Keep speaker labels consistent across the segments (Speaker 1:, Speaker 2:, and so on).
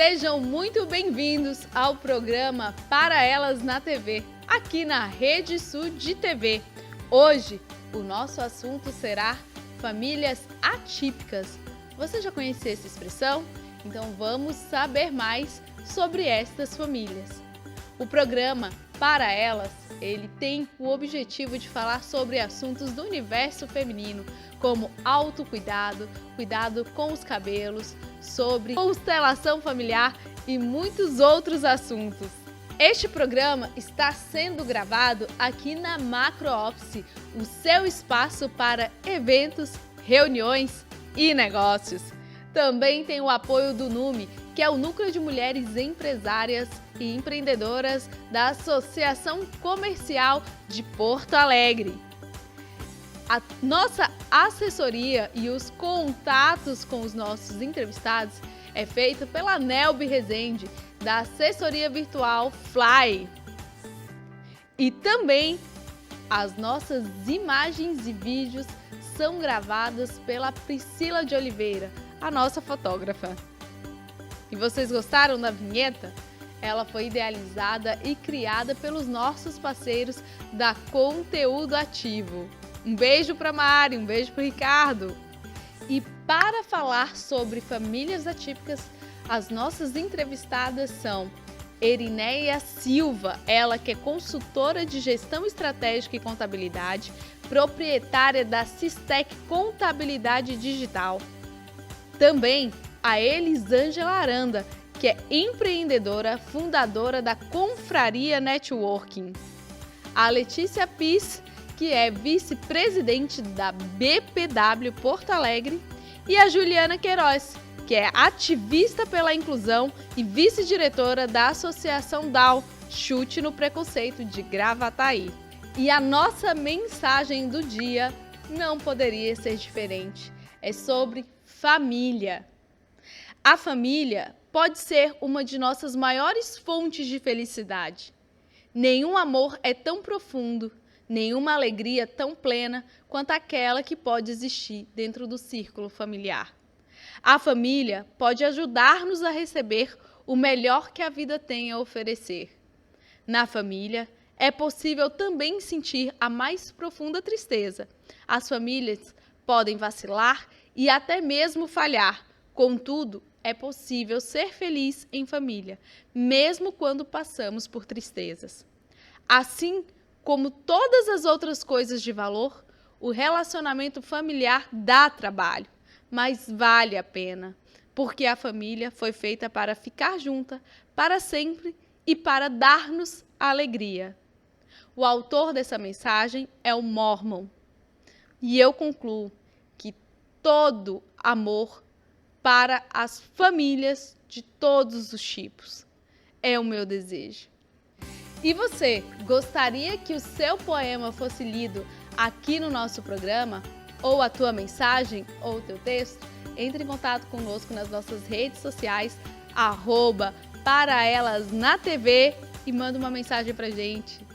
Speaker 1: Sejam muito bem-vindos ao programa Para Elas na TV, aqui na Rede Sul de TV. Hoje, o nosso assunto será famílias atípicas. Você já conhecia essa expressão? Então vamos saber mais sobre estas famílias. O programa Para Elas, ele tem o objetivo de falar sobre assuntos do universo feminino, como autocuidado, cuidado com os cabelos, sobre constelação familiar e muitos outros assuntos. Este programa está sendo gravado aqui na Macro Office, o seu espaço para eventos, reuniões e negócios. Também tem o apoio do NUME, que é o Núcleo de Mulheres Empresárias e Empreendedoras da Associação Comercial de Porto Alegre. A nossa assessoria e os contatos com os nossos entrevistados é feito pela Nelby Rezende, da assessoria virtual Fly. E também as nossas imagens e vídeos são gravadas pela Priscila de Oliveira, a nossa fotógrafa. E vocês gostaram da vinheta? Ela foi idealizada e criada pelos nossos parceiros da Conteúdo Ativo. Um beijo para Mari, um beijo para o Ricardo. E para falar sobre famílias atípicas, as nossas entrevistadas são Erineia Silva, ela que é consultora de gestão estratégica e contabilidade, proprietária da Sistec Contabilidade Digital. Também a Elisângela Aranda, que é empreendedora, fundadora da Confraria Networking. A Letícia Pis, que é vice-presidente da BPW Porto Alegre, e a Juliana Queiroz, que é ativista pela inclusão e vice-diretora da Associação DAO, Chute no Preconceito de Gravataí. E a nossa mensagem do dia não poderia ser diferente. É sobre família. A família pode ser uma de nossas maiores fontes de felicidade. Nenhum amor é tão profundo, nenhuma alegria tão plena quanto aquela que pode existir dentro do círculo familiar. A família pode ajudar-nos a receber o melhor que a vida tem a oferecer. Na família, é possível também sentir a mais profunda tristeza. As famílias podem vacilar e até mesmo falhar. Contudo, é possível ser feliz em família, mesmo quando passamos por tristezas. Assim como todas as outras coisas de valor, o relacionamento familiar dá trabalho, mas vale a pena, porque a família foi feita para ficar junta para sempre e para dar-nos alegria. O autor dessa mensagem é o Mormon. E eu concluo que todo amor para as famílias de todos os tipos é o meu desejo. E você, gostaria que o seu poema fosse lido aqui no nosso programa? Ou a tua mensagem, ou o teu texto? Entre em contato conosco nas nossas redes sociais, @paraelasnatv, e manda uma mensagem pra gente.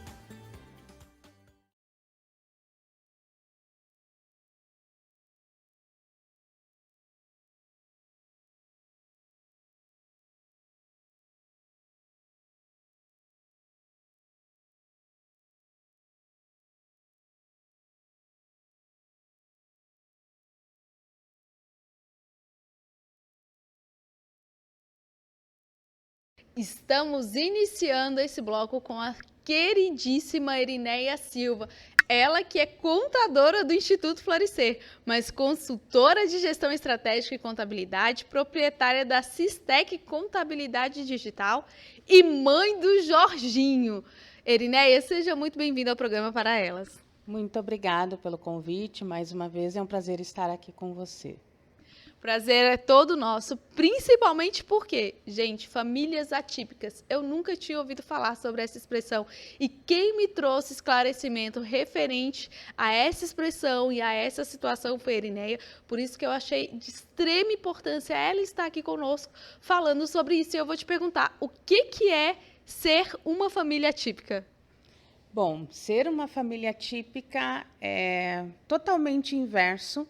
Speaker 1: Estamos iniciando esse bloco com a queridíssima Erineia Silva, ela que é contadora do Instituto Florescer, mas consultora de gestão estratégica e contabilidade, proprietária da Sistec Contabilidade Digital e mãe do Jorginho. Erineia, seja muito bem-vinda ao programa Para Elas.
Speaker 2: Muito obrigada pelo convite, mais uma vez é um prazer estar aqui com você.
Speaker 1: Prazer é todo nosso, principalmente porque, gente, famílias atípicas, eu nunca tinha ouvido falar sobre essa expressão. E quem me trouxe esclarecimento referente a essa expressão e a essa situação foi a Erineia, por isso que eu achei de extrema importância ela estar aqui conosco falando sobre isso. E eu vou te perguntar, o que é ser uma família atípica?
Speaker 2: Bom, ser uma família atípica é totalmente inverso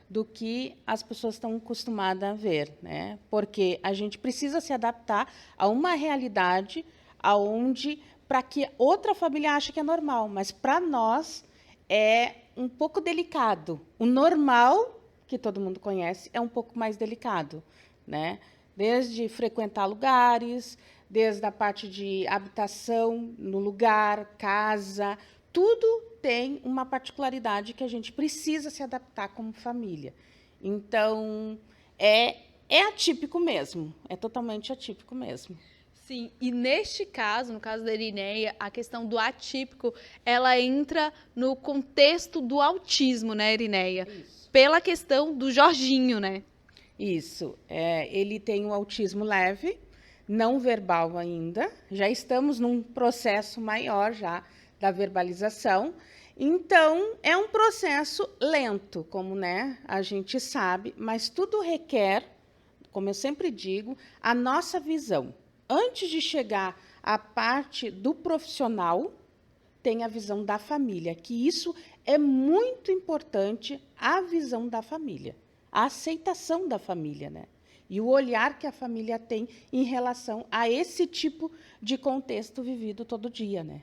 Speaker 2: do que as pessoas estão acostumadas a ver, né? Porque a gente precisa se adaptar a uma realidade aonde para que outra família ache que é normal, mas para nós é um pouco delicado. O normal, que todo mundo conhece, é um pouco mais delicado, né? Desde frequentar lugares, desde a parte de habitação no lugar, casa, tudo tem uma particularidade que a gente precisa se adaptar como família. Então, é atípico mesmo, é totalmente atípico mesmo.
Speaker 1: Sim, e neste caso, no caso da Irineia, a questão do atípico, ela entra no contexto do autismo, né, Irineia?
Speaker 2: Isso.
Speaker 1: Pela questão do Jorginho, né?
Speaker 2: Isso, ele tem um autismo leve, não verbal ainda, já estamos num processo maior já da verbalização, então é um processo lento, como né, a gente sabe, mas tudo requer, como eu sempre digo, a nossa visão. Antes de chegar à parte do profissional, tem a visão da família, que isso é muito importante, a visão da família, a aceitação da família, né? E o olhar que a família tem em relação a esse tipo de contexto vivido todo dia, né?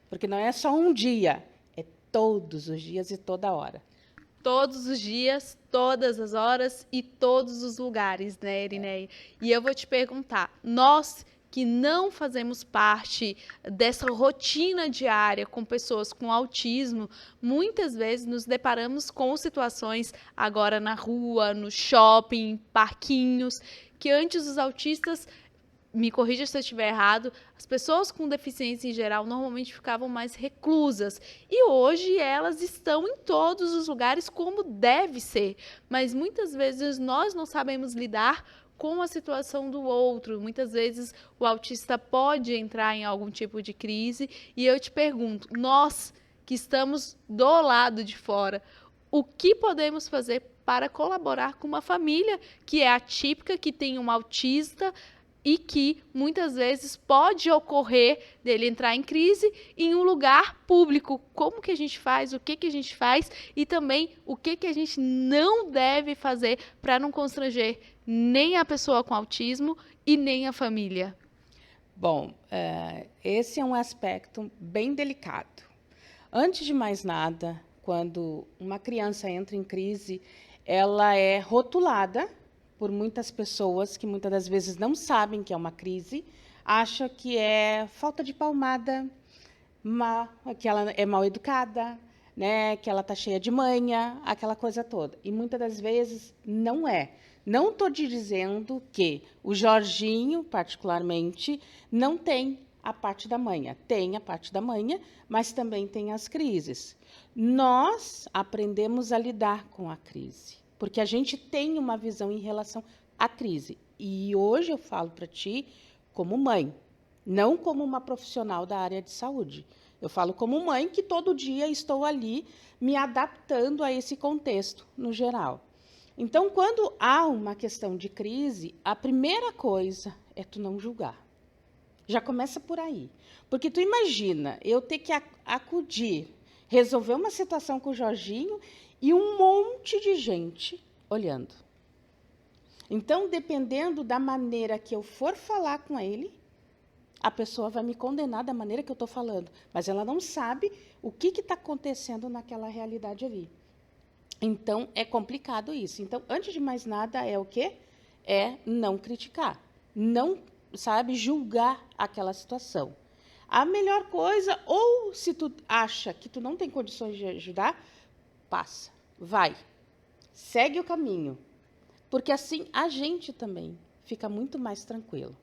Speaker 2: Porque não é só um dia, é todos os dias e toda hora.
Speaker 1: Todos os dias, todas as horas e todos os lugares, né, Irineia? E eu vou te perguntar, nós que não fazemos parte dessa rotina diária com pessoas com autismo, muitas vezes nos deparamos com situações agora na rua, no shopping, parquinhos, que antes os autistas, me corrija se eu estiver errado, as pessoas com deficiência em geral normalmente ficavam mais reclusas. E hoje elas estão em todos os lugares como deve ser. Mas muitas vezes nós não sabemos lidar com a situação do outro. Muitas vezes o autista pode entrar em algum tipo de crise. E eu te pergunto, nós que estamos do lado de fora, o que podemos fazer para colaborar com uma família que é atípica, que tem um autista, e que muitas vezes pode ocorrer dele entrar em crise em um lugar público? Como que a gente faz, o que a gente faz e também o que a gente não deve fazer para não constranger nem a pessoa com autismo e nem a família?
Speaker 2: Bom, esse é um aspecto bem delicado. Antes de mais nada, quando uma criança entra em crise, ela é rotulada por muitas pessoas que muitas das vezes não sabem que é uma crise, acha que é falta de palmada, que ela é mal educada, né, que ela está cheia de manha, aquela coisa toda. E muitas das vezes não é. Não estou te dizendo que o Jorginho, particularmente, não tem a parte da manha. Tem a parte da manha, mas também tem as crises. Nós aprendemos a lidar com a crise, porque a gente tem uma visão em relação à crise. E hoje eu falo para ti como mãe, não como uma profissional da área de saúde. Eu falo como mãe que todo dia estou ali me adaptando a esse contexto no geral. Então, quando há uma questão de crise, a primeira coisa é tu não julgar. Já começa por aí. Porque tu imagina eu ter que acudir, resolver uma situação com o Jorginho e um monte de gente olhando. Então, dependendo da maneira que eu for falar com ele, a pessoa vai me condenar da maneira que eu estou falando, mas ela não sabe o que está acontecendo naquela realidade ali. Então, é complicado isso. Então, antes de mais nada, é o quê? É não criticar, não, sabe, julgar aquela situação. A melhor coisa, ou se tu acha que tu não tem condições de ajudar, passa, vai, segue o caminho, porque assim a gente também fica muito mais tranquilo,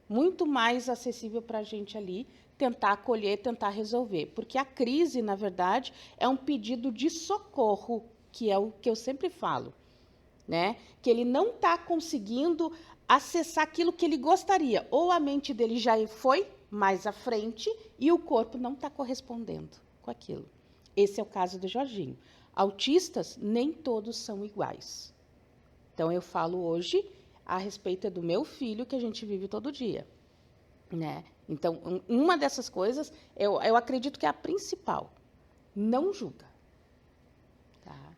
Speaker 2: muito mais acessível para a gente ali tentar acolher, tentar resolver, porque a crise, na verdade, é um pedido de socorro, que é o que eu sempre falo, né? Que ele não está conseguindo acessar aquilo que ele gostaria, ou a mente dele já foi mais à frente e o corpo não está correspondendo com aquilo. Esse é o caso do Jorginho. Autistas, nem todos são iguais. Então, eu falo hoje a respeito do meu filho, que a gente vive todo dia, né? Então, uma dessas coisas, eu acredito que é a principal. Não julga. Tá?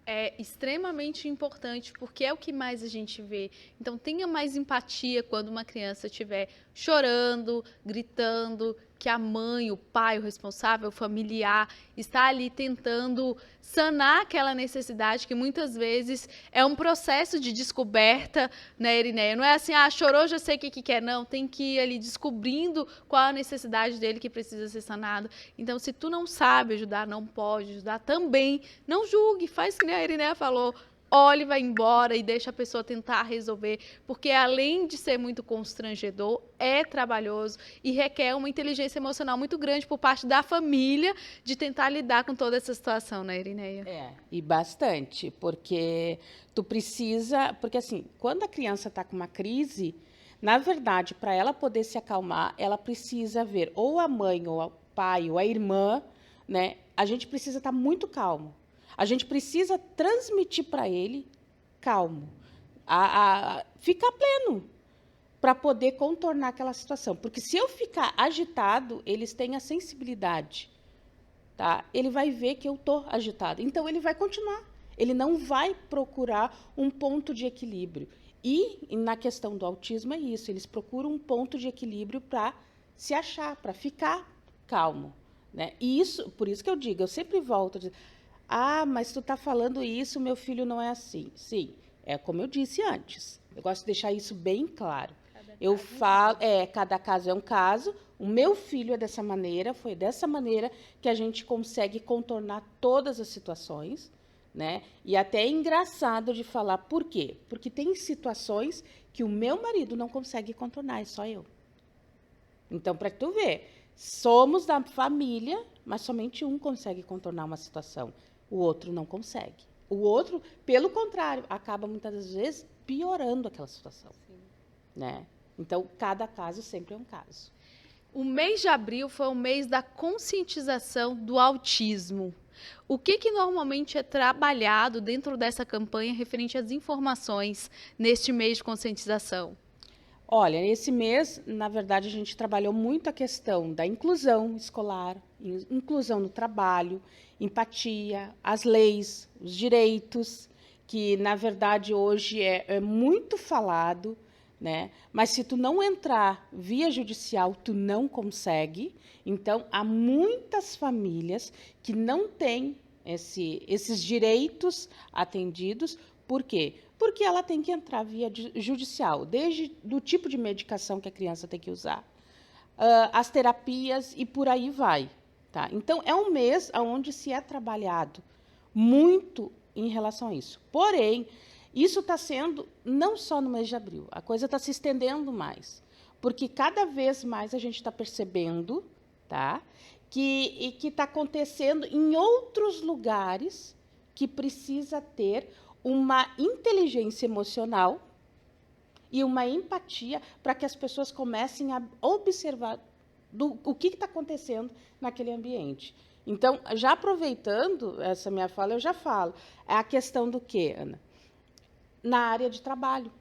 Speaker 1: É extremamente importante, porque é o que mais a gente vê. Então, tenha mais empatia quando uma criança estiver chorando, gritando, que a mãe, o pai, o responsável, o familiar, está ali tentando sanar aquela necessidade que muitas vezes é um processo de descoberta, né, Irineia? Não é assim, chorou, já sei o que quer. Não, tem que ir ali descobrindo qual a necessidade dele que precisa ser sanado. Então, se tu não sabe ajudar, não pode ajudar também, não julgue, faz que nem a Irineia falou, olhe, vai embora e deixa a pessoa tentar resolver, porque além de ser muito constrangedor, é trabalhoso e requer uma inteligência emocional muito grande por parte da família de tentar lidar com toda essa situação, né, Irineia?
Speaker 2: E bastante, porque tu precisa, porque assim, quando a criança está com uma crise, na verdade, para ela poder se acalmar, ela precisa ver ou a mãe, ou o pai, ou a irmã, né? A gente precisa estar muito calmo. A gente precisa transmitir para ele calmo, ficar pleno, para poder contornar aquela situação. Porque se eu ficar agitado, eles têm a sensibilidade, tá? Ele vai ver que eu estou agitado, então ele vai continuar. Ele não vai procurar um ponto de equilíbrio. E na questão do autismo é isso, eles procuram um ponto de equilíbrio para se achar, para ficar calmo, né? E isso, por isso que eu digo, eu sempre volto a dizer, mas tu está falando isso, meu filho não é assim. Sim, é como eu disse antes. Eu gosto de deixar isso bem claro. Eu falo, cada caso é um caso. O meu filho é dessa maneira, foi dessa maneira que a gente consegue contornar todas as situações, né? E até é engraçado de falar por quê? Porque tem situações que o meu marido não consegue contornar, é só eu. Então, para tu ver, somos da família, mas somente um consegue contornar uma situação. O outro não consegue. O outro, pelo contrário, acaba muitas vezes piorando aquela situação. Sim. Né? Então, cada caso sempre é um caso.
Speaker 1: O mês de abril foi o mês da conscientização do autismo. O que normalmente é trabalhado dentro dessa campanha referente às informações neste mês de conscientização?
Speaker 2: Olha, esse mês, na verdade, a gente trabalhou muito a questão da inclusão escolar, inclusão no trabalho, empatia, as leis, os direitos, que, na verdade, hoje é muito falado, né? Mas se tu não entrar via judicial, tu não consegue. Então, há muitas famílias que não têm esses direitos atendidos. Por quê? Porque ela tem que entrar via judicial, desde do tipo de medicação que a criança tem que usar, as terapias e por aí vai. Tá? Então, é um mês onde se é trabalhado muito em relação a isso. Porém, isso está sendo não só no mês de abril, a coisa está se estendendo mais, porque cada vez mais a gente está percebendo, tá, que está acontecendo em outros lugares que precisa ter uma inteligência emocional e uma empatia para que as pessoas comecem a observar o que está acontecendo naquele ambiente. Então, já aproveitando essa minha fala, eu já falo. É a questão do quê, Ana? Na área de trabalho.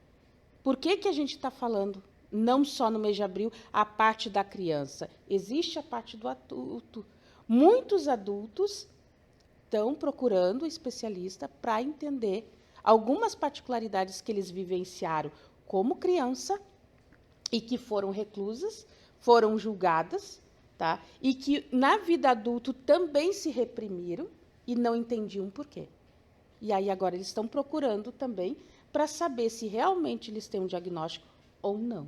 Speaker 2: Por que a gente está falando, não só no mês de abril, a parte da criança? Existe a parte do adulto. Muitos adultos estão procurando especialista para entender algumas particularidades que eles vivenciaram como criança e que foram reclusas, foram julgadas, tá? E que na vida adulta também se reprimiram e não entendiam por quê. E aí agora eles estão procurando também para saber se realmente eles têm um diagnóstico ou não.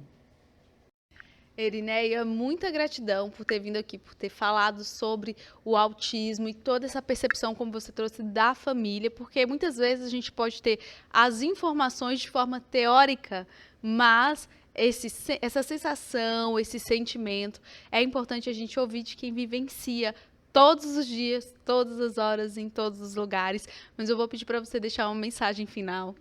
Speaker 1: Irineia, muita gratidão por ter vindo aqui, por ter falado sobre o autismo e toda essa percepção, como você trouxe, da família, porque muitas vezes a gente pode ter as informações de forma teórica, mas essa sensação, esse sentimento, é importante a gente ouvir de quem vivencia todos os dias, todas as horas, em todos os lugares. Mas eu vou pedir para você deixar uma mensagem final.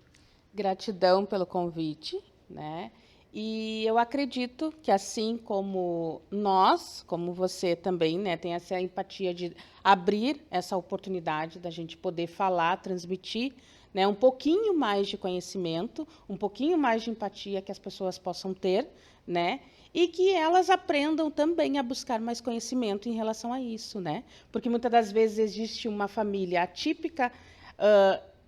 Speaker 2: Gratidão pelo convite, né? E eu acredito que, assim como nós, como você também, né, tem essa empatia de abrir essa oportunidade da gente poder falar, transmitir, né, um pouquinho mais de conhecimento, um pouquinho mais de empatia que as pessoas possam ter, né, e que elas aprendam também a buscar mais conhecimento em relação a isso, né, porque muitas das vezes existe uma família atípica,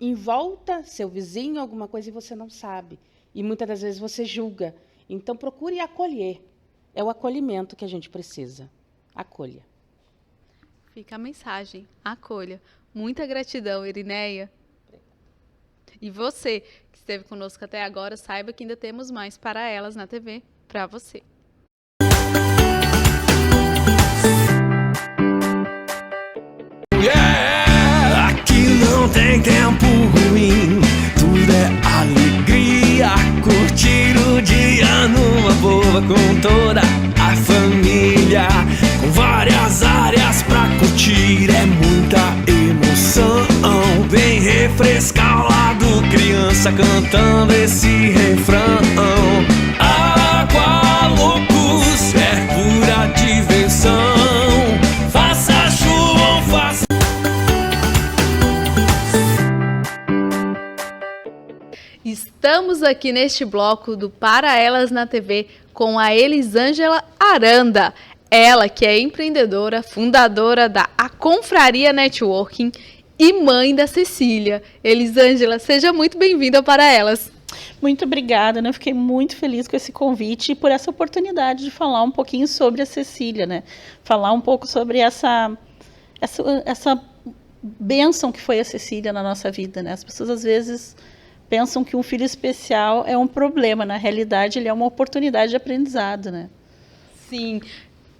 Speaker 2: em volta, seu vizinho, alguma coisa, e você não sabe. E muitas das vezes você julga. Então, procure acolher. É o acolhimento que a gente precisa. Acolha.
Speaker 1: Fica a mensagem, acolha. Muita gratidão, Irineia. E você que esteve conosco até agora, saiba que ainda temos mais Para Elas na TV para você.
Speaker 3: Aqui não tem tempo ruim, tudo é alegria. Curtir o dia numa boa com toda a família, com várias áreas pra curtir, é muita emoção. Vem refrescar o lado, criança cantando esse refrão. Aqualocos é pura diversão. Faça chuva ou faça...
Speaker 1: Estamos aqui neste bloco do Para Elas na TV com a Elisângela Aranda. Ela que é empreendedora, fundadora da A Confraria Networking e mãe da Cecília. Elisângela, seja muito bem-vinda Para Elas.
Speaker 4: Muito obrigada, né? Eu fiquei muito feliz com esse convite e por essa oportunidade de falar um pouquinho sobre a Cecília, né? Falar um pouco sobre essa bênção que foi a Cecília na nossa vida, né? As pessoas às vezes pensam que um filho especial é um problema, na realidade ele é uma oportunidade de aprendizado, né?
Speaker 1: Sim,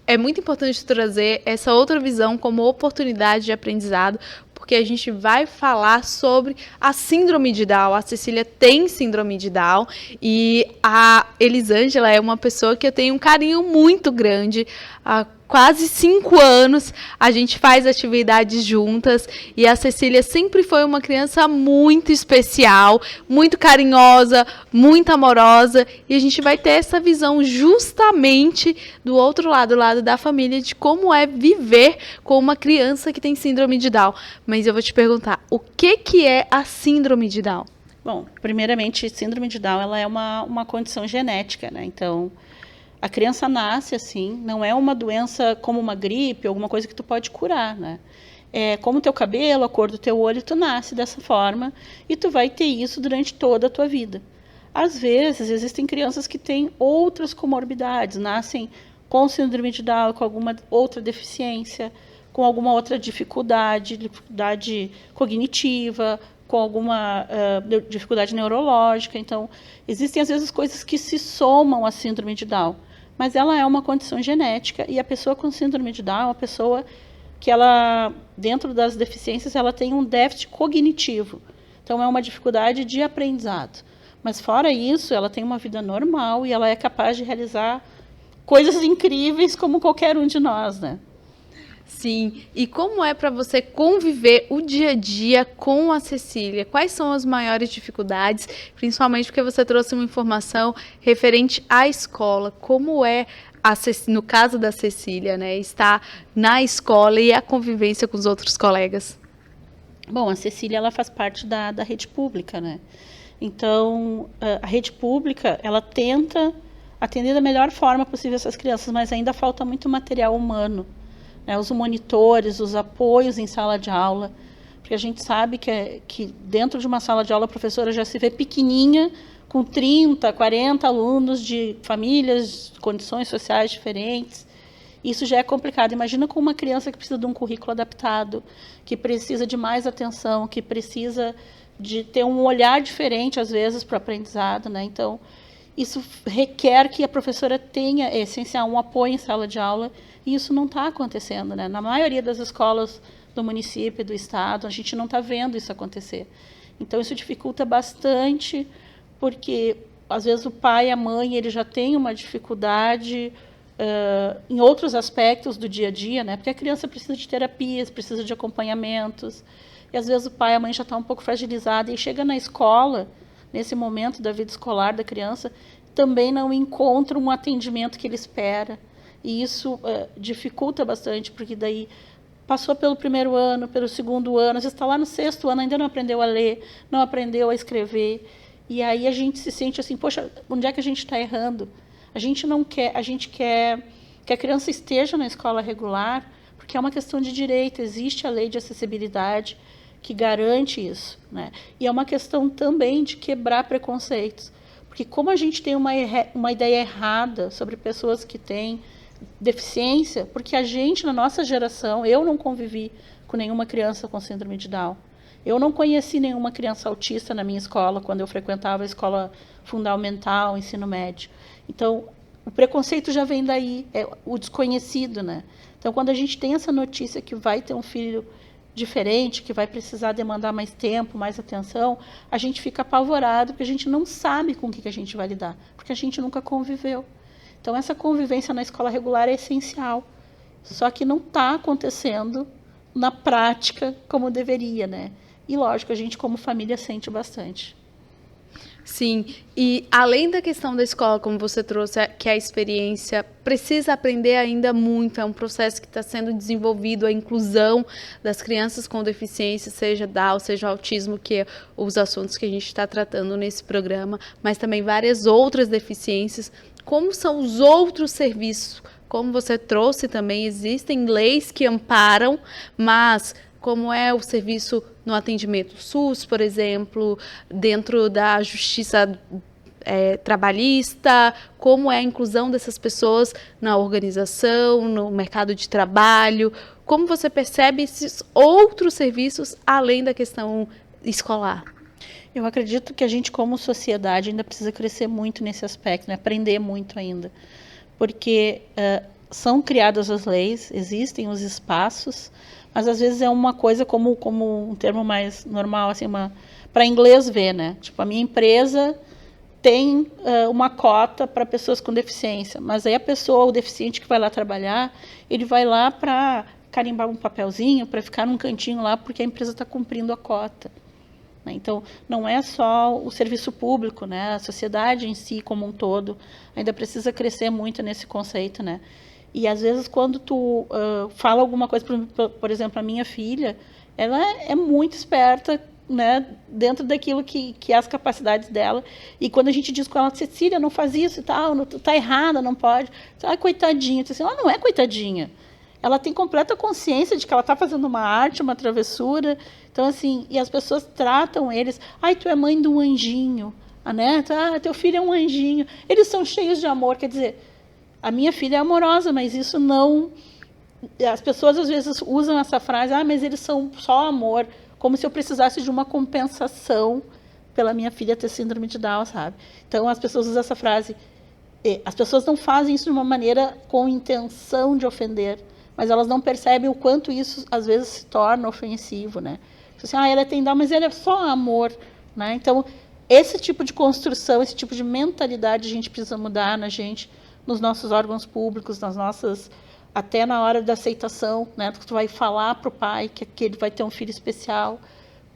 Speaker 1: é muito importante trazer essa outra visão como oportunidade de aprendizado, porque a gente vai falar sobre a síndrome de Down. A Cecília tem síndrome de Down e a Elisângela é uma pessoa que eu tenho um carinho muito grande. Há quase 5 anos a gente faz atividades juntas e a Cecília sempre foi uma criança muito especial, muito carinhosa, muito amorosa, e a gente vai ter essa visão justamente do outro lado, do lado da família, de como é viver com uma criança que tem síndrome de Down. Mas eu vou te perguntar, o que é a síndrome de Down?
Speaker 4: Bom, primeiramente, síndrome de Down ela é uma condição genética, né? Então, a criança nasce assim, não é uma doença como uma gripe, alguma coisa que tu pode curar, né? É como o teu cabelo, a cor do teu olho, tu nasce dessa forma e tu vai ter isso durante toda a tua vida. Às vezes, existem crianças que têm outras comorbidades, nascem com síndrome de Down, com alguma outra deficiência, com alguma outra dificuldade cognitiva, com alguma dificuldade neurológica. Então, existem, às vezes, coisas que se somam à síndrome de Down. Mas ela é uma condição genética e a pessoa com síndrome de Down é uma pessoa que ela, dentro das deficiências, ela tem um déficit cognitivo. Então, é uma dificuldade de aprendizado. Mas, fora isso, ela tem uma vida normal e ela é capaz de realizar coisas incríveis como qualquer um de nós, né?
Speaker 1: Sim, e como é para você conviver o dia a dia com a Cecília? Quais são as maiores dificuldades, principalmente porque você trouxe uma informação referente à escola? Como é, no caso da Cecília, né, estar na escola e a convivência com os outros colegas?
Speaker 4: Bom, a Cecília ela faz parte da rede pública, né? Então, a rede pública ela tenta atender da melhor forma possível essas crianças, mas ainda falta muito material humano. Os monitores, os apoios em sala de aula, porque a gente sabe que dentro de uma sala de aula a professora já se vê pequenininha, com 30, 40 alunos de famílias, condições sociais diferentes. Isso já é complicado. Imagina com uma criança que precisa de um currículo adaptado, que precisa de mais atenção, que precisa de ter um olhar diferente, às vezes, para o aprendizado, né? Então, isso requer que a professora tenha, é essencial, um apoio em sala de aula, e isso não está acontecendo, né? Na maioria das escolas do município e do estado, a gente não está vendo isso acontecer. Então, isso dificulta bastante, porque, às vezes, o pai e a mãe ele já têm uma dificuldade em outros aspectos do dia a dia, né? Porque a criança precisa de terapias, precisa de acompanhamentos, e, às vezes, o pai e a mãe já estão um pouco fragilizados, e chega na escola, nesse momento da vida escolar da criança, também não encontra um atendimento que ele espera. E isso dificulta bastante, porque daí passou pelo primeiro ano, pelo segundo ano, às vezes está lá no 6º ano, ainda não aprendeu a ler, não aprendeu a escrever. E aí a gente se sente assim, poxa, onde é que a gente está errando? A gente quer que a criança esteja na escola regular, porque é uma questão de direito, existe a lei de acessibilidade, que garante isso, né? E é uma questão também de quebrar preconceitos, porque como a gente tem uma ideia errada sobre pessoas que têm deficiência, porque a gente, na nossa geração, eu não convivi com nenhuma criança com síndrome de Down. Eu não conheci nenhuma criança autista na minha escola, quando eu frequentava a escola fundamental, ensino médio. Então, o preconceito já vem daí, é o desconhecido, né? Então, quando a gente tem essa notícia que vai ter um filho diferente, que vai precisar demandar mais tempo, mais atenção, a gente fica apavorado, porque a gente não sabe com o que a gente vai lidar, porque a gente nunca conviveu. Então, essa convivência na escola regular é essencial, só que não está acontecendo na prática como deveria, né? E, lógico, a gente, como família, sente bastante.
Speaker 1: Sim, e além da questão da escola, como você trouxe, que a experiência precisa aprender ainda muito, é um processo que está sendo desenvolvido, a inclusão das crianças com deficiência, seja Down, seja autismo, que é os assuntos que a gente está tratando nesse programa, mas também várias outras deficiências. Como são os outros serviços? Como você trouxe também, existem leis que amparam, mas como é o serviço no atendimento SUS, por exemplo, dentro da justiça trabalhista, como é a inclusão dessas pessoas na organização, no mercado de trabalho, como você percebe esses outros serviços além da questão escolar?
Speaker 4: Eu acredito que a gente, como sociedade, ainda precisa crescer muito nesse aspecto, né? Aprender muito ainda, porque são criadas as leis, existem os espaços, mas às vezes é uma coisa como um termo mais normal, assim, para inglês ver, né? Tipo, a minha empresa tem uma cota para pessoas com deficiência, mas aí a pessoa, o deficiente que vai lá trabalhar, ele vai lá para carimbar um papelzinho, para ficar num cantinho lá, porque a empresa está cumprindo a cota. Né? Então, não é só o serviço público, né? A sociedade em si, como um todo, ainda precisa crescer muito nesse conceito, né? E, às vezes, quando tu fala alguma coisa, por exemplo, a minha filha, ela é muito esperta, né, dentro daquilo que é as capacidades dela. E quando a gente diz com ela, Cecília, não faz isso e tal, tá errada, não pode. Coitadinha. Tu diz assim, ela não é coitadinha. Ela tem completa consciência de que ela está fazendo uma arte, uma travessura. Então, assim, e as pessoas tratam eles, tu é mãe de um anjinho, né? Teu filho é um anjinho. Eles são cheios de amor, quer dizer, a minha filha é amorosa, mas isso não... As pessoas, às vezes, usam essa frase, mas eles são só amor, como se eu precisasse de uma compensação pela minha filha ter síndrome de Down, sabe? Então, as pessoas usam essa frase. As pessoas não fazem isso de uma maneira com intenção de ofender, mas elas não percebem o quanto isso, às vezes, se torna ofensivo, né? Assim, ela tem Down, mas ela é só amor, né? Então, esse tipo de construção, esse tipo de mentalidade a gente precisa mudar na gente, nos nossos órgãos públicos, nas nossas, até na hora da aceitação, né? Tu vai falar para o pai que ele vai ter um filho especial,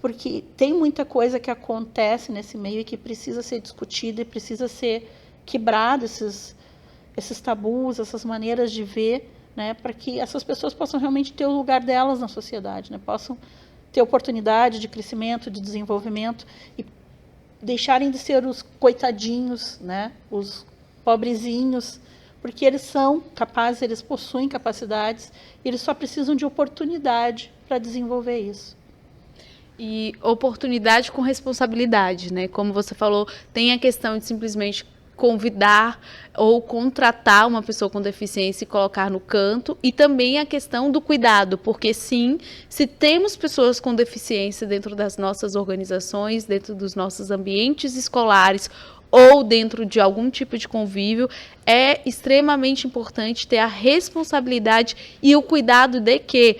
Speaker 4: porque tem muita coisa que acontece nesse meio e que precisa ser discutida e precisa ser quebrado esses tabus, essas maneiras de ver, né? Para que essas pessoas possam realmente ter o lugar delas na sociedade, né? Possam ter oportunidade de crescimento, de desenvolvimento e deixarem de ser os coitadinhos, né? Os pobrezinhos, porque eles são capazes, eles possuem capacidades, eles só precisam de oportunidade para desenvolver isso.
Speaker 1: E oportunidade com responsabilidade, né? Como você falou, tem a questão de simplesmente convidar ou contratar uma pessoa com deficiência e colocar no canto, e também a questão do cuidado, porque sim, se temos pessoas com deficiência dentro das nossas organizações, dentro dos nossos ambientes escolares, ou dentro de algum tipo de convívio, é extremamente importante ter a responsabilidade e o cuidado de que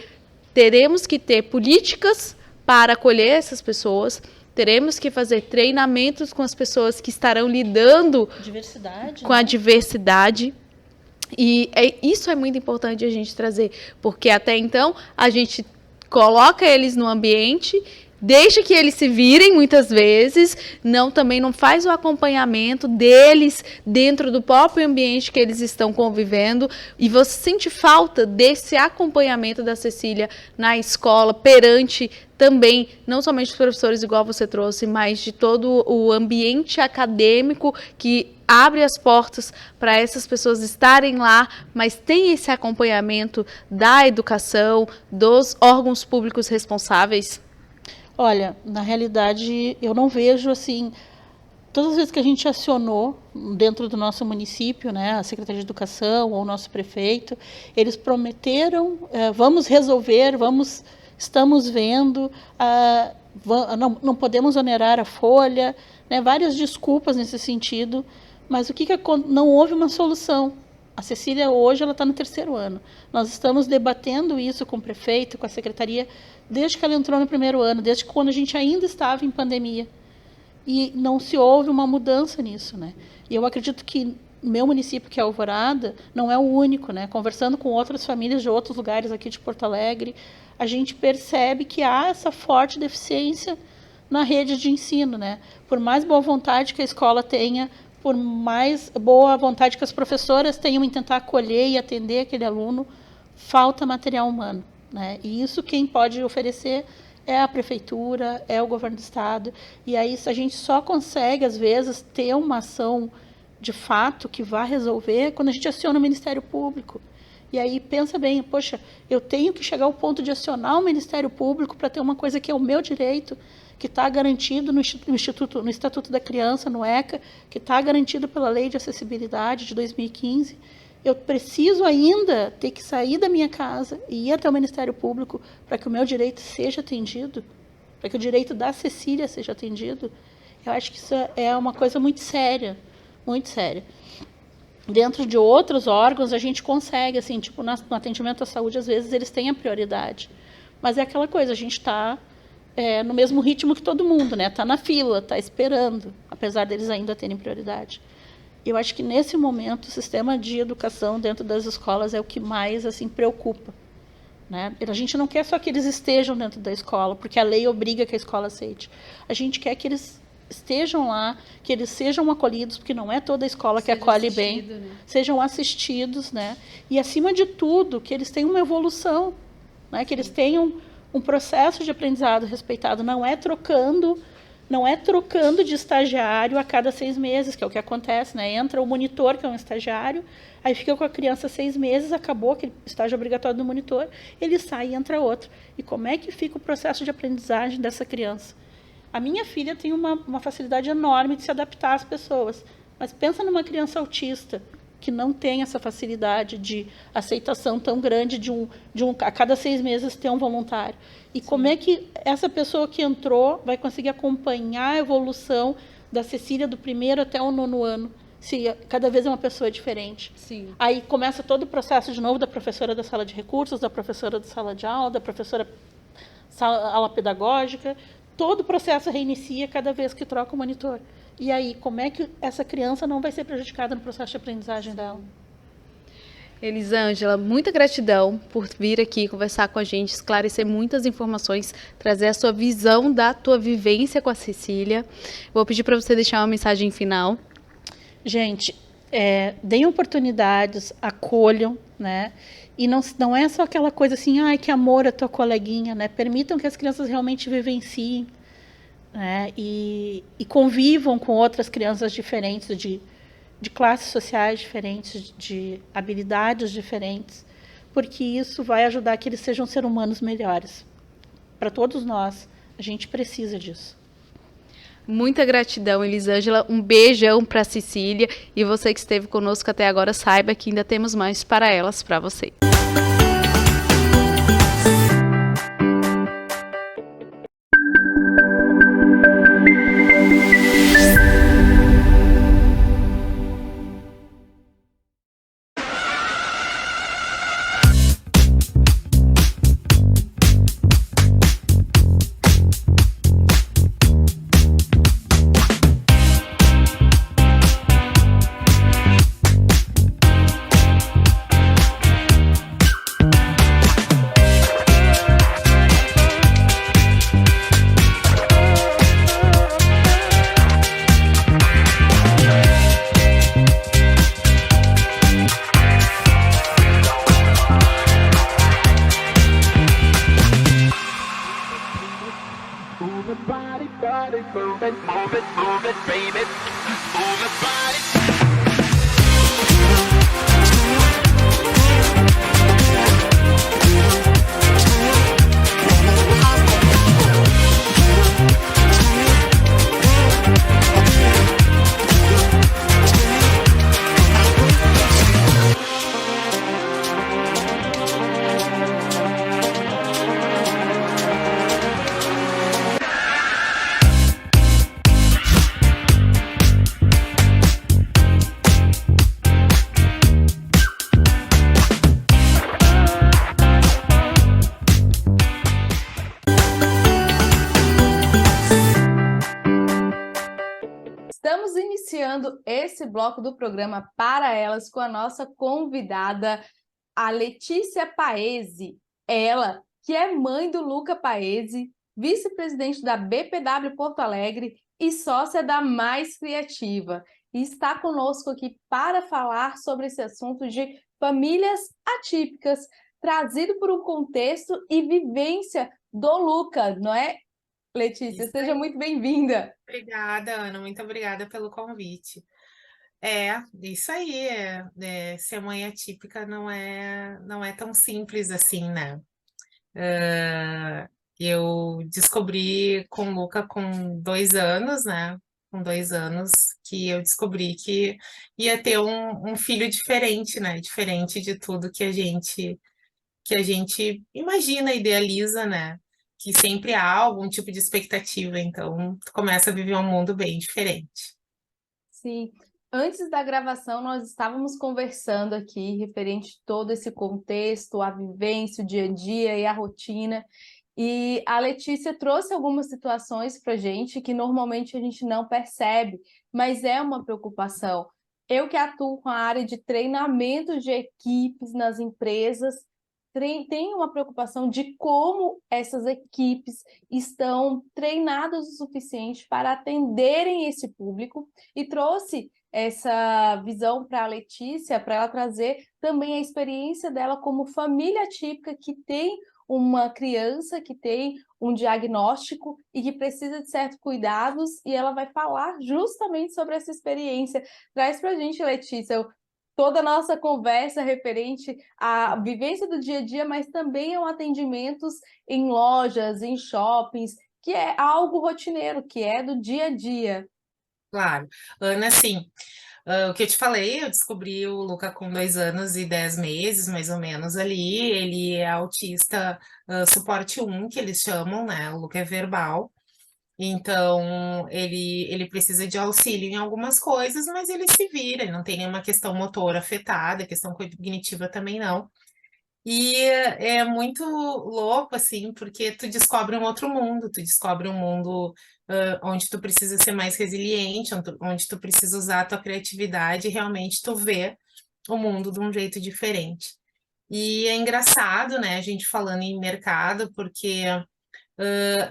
Speaker 1: teremos que ter políticas para acolher essas pessoas, teremos que fazer treinamentos com as pessoas que estarão lidando com a diversidade. E isso é muito importante a gente trazer, porque até então a gente coloca eles no ambiente, deixa que eles se virem muitas vezes, também não faz o acompanhamento deles dentro do próprio ambiente que eles estão convivendo. E você sente falta desse acompanhamento da Cecília na escola, perante também, não somente os professores, igual você trouxe, mas de todo o ambiente acadêmico que abre as portas para essas pessoas estarem lá, mas tem esse acompanhamento da educação, dos órgãos públicos responsáveis?
Speaker 4: Olha, na realidade, eu não vejo assim. Todas as vezes que a gente acionou dentro do nosso município, né, a Secretaria de Educação ou o nosso prefeito, eles prometeram, vamos resolver, estamos vendo, não podemos onerar a folha, né, várias desculpas nesse sentido, mas não houve uma solução. A Cecília hoje ela está no 3º ano. Nós estamos debatendo isso com o prefeito, com a secretaria, desde que ela entrou no 1º ano, desde quando a gente ainda estava em pandemia. E não se houve uma mudança nisso, né? E eu acredito que meu município, que é Alvorada, não é o único, né? Conversando com outras famílias de outros lugares aqui de Porto Alegre, a gente percebe que há essa forte deficiência na rede de ensino, né? Por mais boa vontade que a escola tenha, por mais boa vontade que as professoras tenham em tentar acolher e atender aquele aluno, falta material humano, né? E isso quem pode oferecer é a prefeitura, é o governo do estado, e aí a gente só consegue, às vezes, ter uma ação de fato que vá resolver quando a gente aciona o Ministério Público. E aí pensa bem, poxa, eu tenho que chegar ao ponto de acionar o Ministério Público para ter uma coisa que é o meu direito, que está garantido no Estatuto da Criança, no ECA, que está garantido pela Lei de Acessibilidade de 2015, eu preciso ainda ter que sair da minha casa e ir até o Ministério Público para que o meu direito seja atendido, para que o direito da Cecília seja atendido. Eu acho que isso é uma coisa muito séria, muito séria. Dentro de outros órgãos, a gente consegue, assim, tipo, no atendimento à saúde, às vezes eles têm a prioridade. Mas é aquela coisa, a gente está no mesmo ritmo que todo mundo, né? Está na fila, está esperando, apesar deles ainda terem prioridade. Eu acho que, nesse momento, o sistema de educação dentro das escolas é o que mais assim, preocupa, né? A gente não quer só que eles estejam dentro da escola, porque a lei obriga que a escola aceite. A gente quer que eles estejam lá, que eles sejam acolhidos, porque não é toda a escola que acolhe bem, né? Sejam assistidos, né? E, acima de tudo, que eles tenham uma evolução, né? Que eles tenham um processo de aprendizado respeitado, não é trocando de estagiário a cada 6 meses, que é o que acontece, né? Entra o monitor, que é um estagiário, aí fica com a criança 6 meses, acabou aquele estágio obrigatório do monitor, ele sai e entra outro. E como é que fica o processo de aprendizagem dessa criança? A minha filha tem uma facilidade enorme de se adaptar às pessoas, mas pensa numa criança autista, que não tem essa facilidade de aceitação tão grande de a cada 6 meses ter um voluntário. E Sim. Como é que essa pessoa que entrou vai conseguir acompanhar a evolução da Cecília do 1º até o 9º ano, se cada vez é uma pessoa diferente?
Speaker 1: Sim.
Speaker 4: Aí começa todo o processo de novo da professora da sala de recursos, da professora da sala de aula, da professora aula pedagógica, todo o processo reinicia cada vez que troca o monitor. E aí, como é que essa criança não vai ser prejudicada no processo de aprendizagem dela?
Speaker 1: Elisângela, muita gratidão por vir aqui conversar com a gente, esclarecer muitas informações, trazer a sua visão da tua vivência com a Cecília. Vou pedir para você deixar uma mensagem final.
Speaker 4: Gente, deem oportunidades, acolham, né? E não é só aquela coisa assim, ai, que amor a tua coleguinha, né? Permitam que as crianças realmente vivenciem, né? E convivam com outras crianças diferentes, de classes sociais diferentes, de habilidades diferentes, porque isso vai ajudar que eles sejam seres humanos melhores. Para todos nós, a gente precisa disso.
Speaker 1: Muita gratidão, Elisângela. Um beijão para a Cecília. E você que esteve conosco até agora, saiba que ainda temos mais para elas, para você. iniciando esse bloco do programa Para Elas com a nossa convidada, a Letícia Paese. Ela, que é mãe do Luca Paese, vice-presidente da BPW Porto Alegre e sócia da Mais Criativa. E está conosco aqui para falar sobre esse assunto de famílias atípicas, trazido por um contexto e vivência do Luca, não é, Letícia?
Speaker 5: Isso
Speaker 1: Seja
Speaker 5: aí.
Speaker 1: muito bem-vinda.
Speaker 5: Obrigada, Ana. Muito obrigada pelo convite. Isso aí. Ser mãe atípica não é tão simples assim, né? Eu descobri com o Luca com 2 anos, né? Com 2 anos que eu descobri que ia ter um filho diferente, né? Diferente de tudo que a gente imagina, idealiza, né? Que sempre há algum tipo de expectativa, então tu começa a viver um mundo bem diferente.
Speaker 1: Sim, antes da gravação nós estávamos conversando aqui referente a todo esse contexto, a vivência, o dia a dia e a rotina. E a Letícia trouxe algumas situações para a gente que normalmente a gente não percebe, mas é uma preocupação. Eu que atuo com a área de treinamento de equipes nas empresas, tenho uma preocupação de como essas equipes estão treinadas o suficiente para atenderem esse público, e trouxe essa visão para a Letícia, para ela trazer também a experiência dela como família típica que tem uma criança que tem um diagnóstico e que precisa de certos cuidados, e ela vai falar justamente sobre essa experiência. Traz para a gente, Letícia, toda a nossa conversa referente à vivência do dia a dia, mas também ao atendimentos em lojas, em shoppings, que é algo rotineiro, que é do dia a dia.
Speaker 5: Claro. Ana, assim, o que eu te falei, eu descobri o Luca com 2 anos e 10 meses, mais ou menos, ali. Ele é autista, suporte 1, que eles chamam, né? O Luca é verbal. Então, ele precisa de auxílio em algumas coisas, mas ele se vira, ele não tem nenhuma questão motora afetada, questão cognitiva também não. E é muito louco, assim, porque tu descobre um outro mundo, tu descobre um mundo onde tu precisa ser mais resiliente, onde tu precisa usar a tua criatividade e realmente tu vê o mundo de um jeito diferente. E é engraçado, né, a gente falando em mercado, porque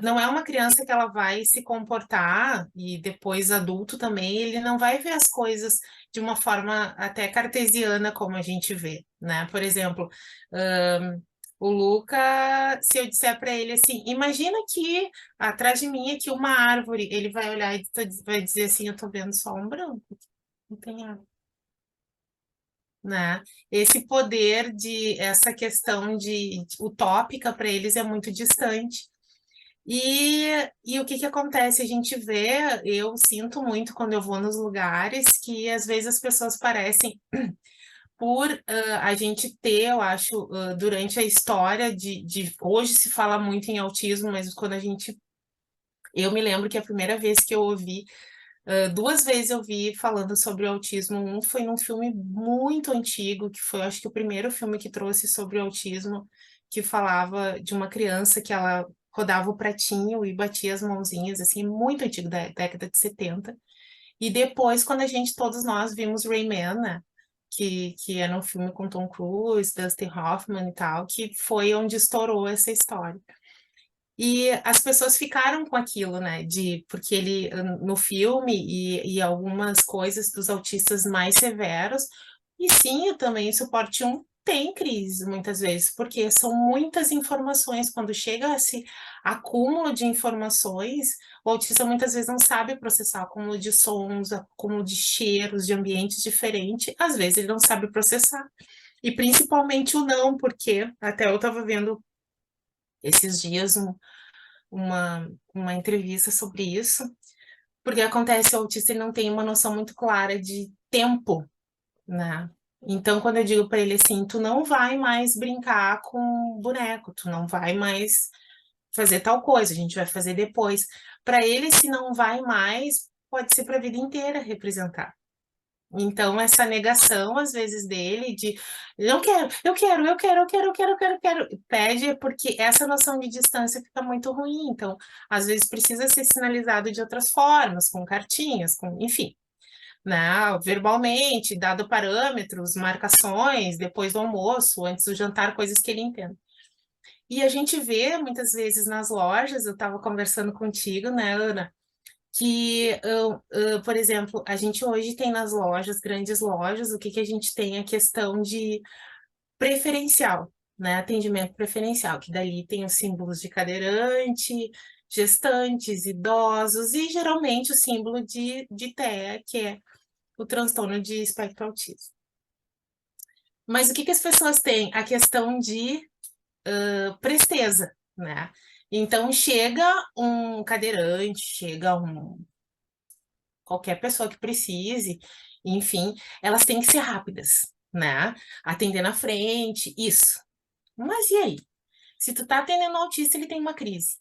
Speaker 5: não é uma criança que ela vai se comportar, e depois adulto também, ele não vai ver as coisas de uma forma até cartesiana como a gente vê, né? Por exemplo, o Luca, se eu disser para ele assim, imagina que atrás de mim aqui uma árvore, ele vai olhar e vai dizer assim, eu tô vendo só um branco, não tem árvore. Né? Esse poder essa questão de utópica para eles é muito distante. E o que que acontece? A gente vê, eu sinto muito quando eu vou nos lugares que às vezes as pessoas parecem, por a gente ter, eu acho, durante a história hoje se fala muito em autismo, mas eu me lembro que a primeira vez que eu ouvi, 2 vezes eu vi falando sobre o autismo. Um foi num filme muito antigo, que foi, acho que o primeiro filme que trouxe sobre o autismo, que falava de uma criança que ela rodava o pratinho e batia as mãozinhas, assim, muito antigo, da década de 70. E depois, quando todos nós vimos Rayman, né, que era um filme com Tom Cruise, Dustin Hoffman e tal, que foi onde estourou essa história. E as pessoas ficaram com aquilo, né? Porque ele, no filme, e algumas coisas dos autistas mais severos, e sim, também o suporte 1 tem crise muitas vezes, porque são muitas informações. Quando chega esse acúmulo de informações, o autista muitas vezes não sabe processar acúmulo de sons, acúmulo de cheiros, de ambientes diferentes, às vezes ele não sabe processar. E principalmente o não, porque até eu estava vendo esses dias uma entrevista sobre isso, porque acontece, o autista ele não tem uma noção muito clara de tempo, né? Então, quando eu digo para ele assim, tu não vai mais brincar com boneco, tu não vai mais fazer tal coisa, a gente vai fazer depois. Para ele, se não vai mais, pode ser para a vida inteira representar. Então, essa negação, às vezes, dele de não quero, eu quero, eu quero, eu quero, eu quero, eu quero, eu quero, pede porque essa noção de distância fica muito ruim. Então, às vezes precisa ser sinalizado de outras formas, com cartinhas, enfim. né, verbalmente, dado parâmetros, marcações, depois do almoço, antes do jantar, coisas que ele entenda. E a gente vê muitas vezes nas lojas, eu estava conversando contigo, né, Ana, que, por exemplo, a gente hoje tem nas lojas, grandes lojas, o que a gente tem? A questão de preferencial, né? Atendimento preferencial, que dali tem os símbolos de cadeirante, gestantes, idosos e geralmente o símbolo de TEA, que é o transtorno de espectro autista. Mas o que as pessoas têm? A questão de presteza, né? Então chega um cadeirante, chega qualquer pessoa que precise, enfim, elas têm que ser rápidas, né? Atender na frente, isso. Mas e aí? Se tu tá atendendo um autista, ele tem uma crise,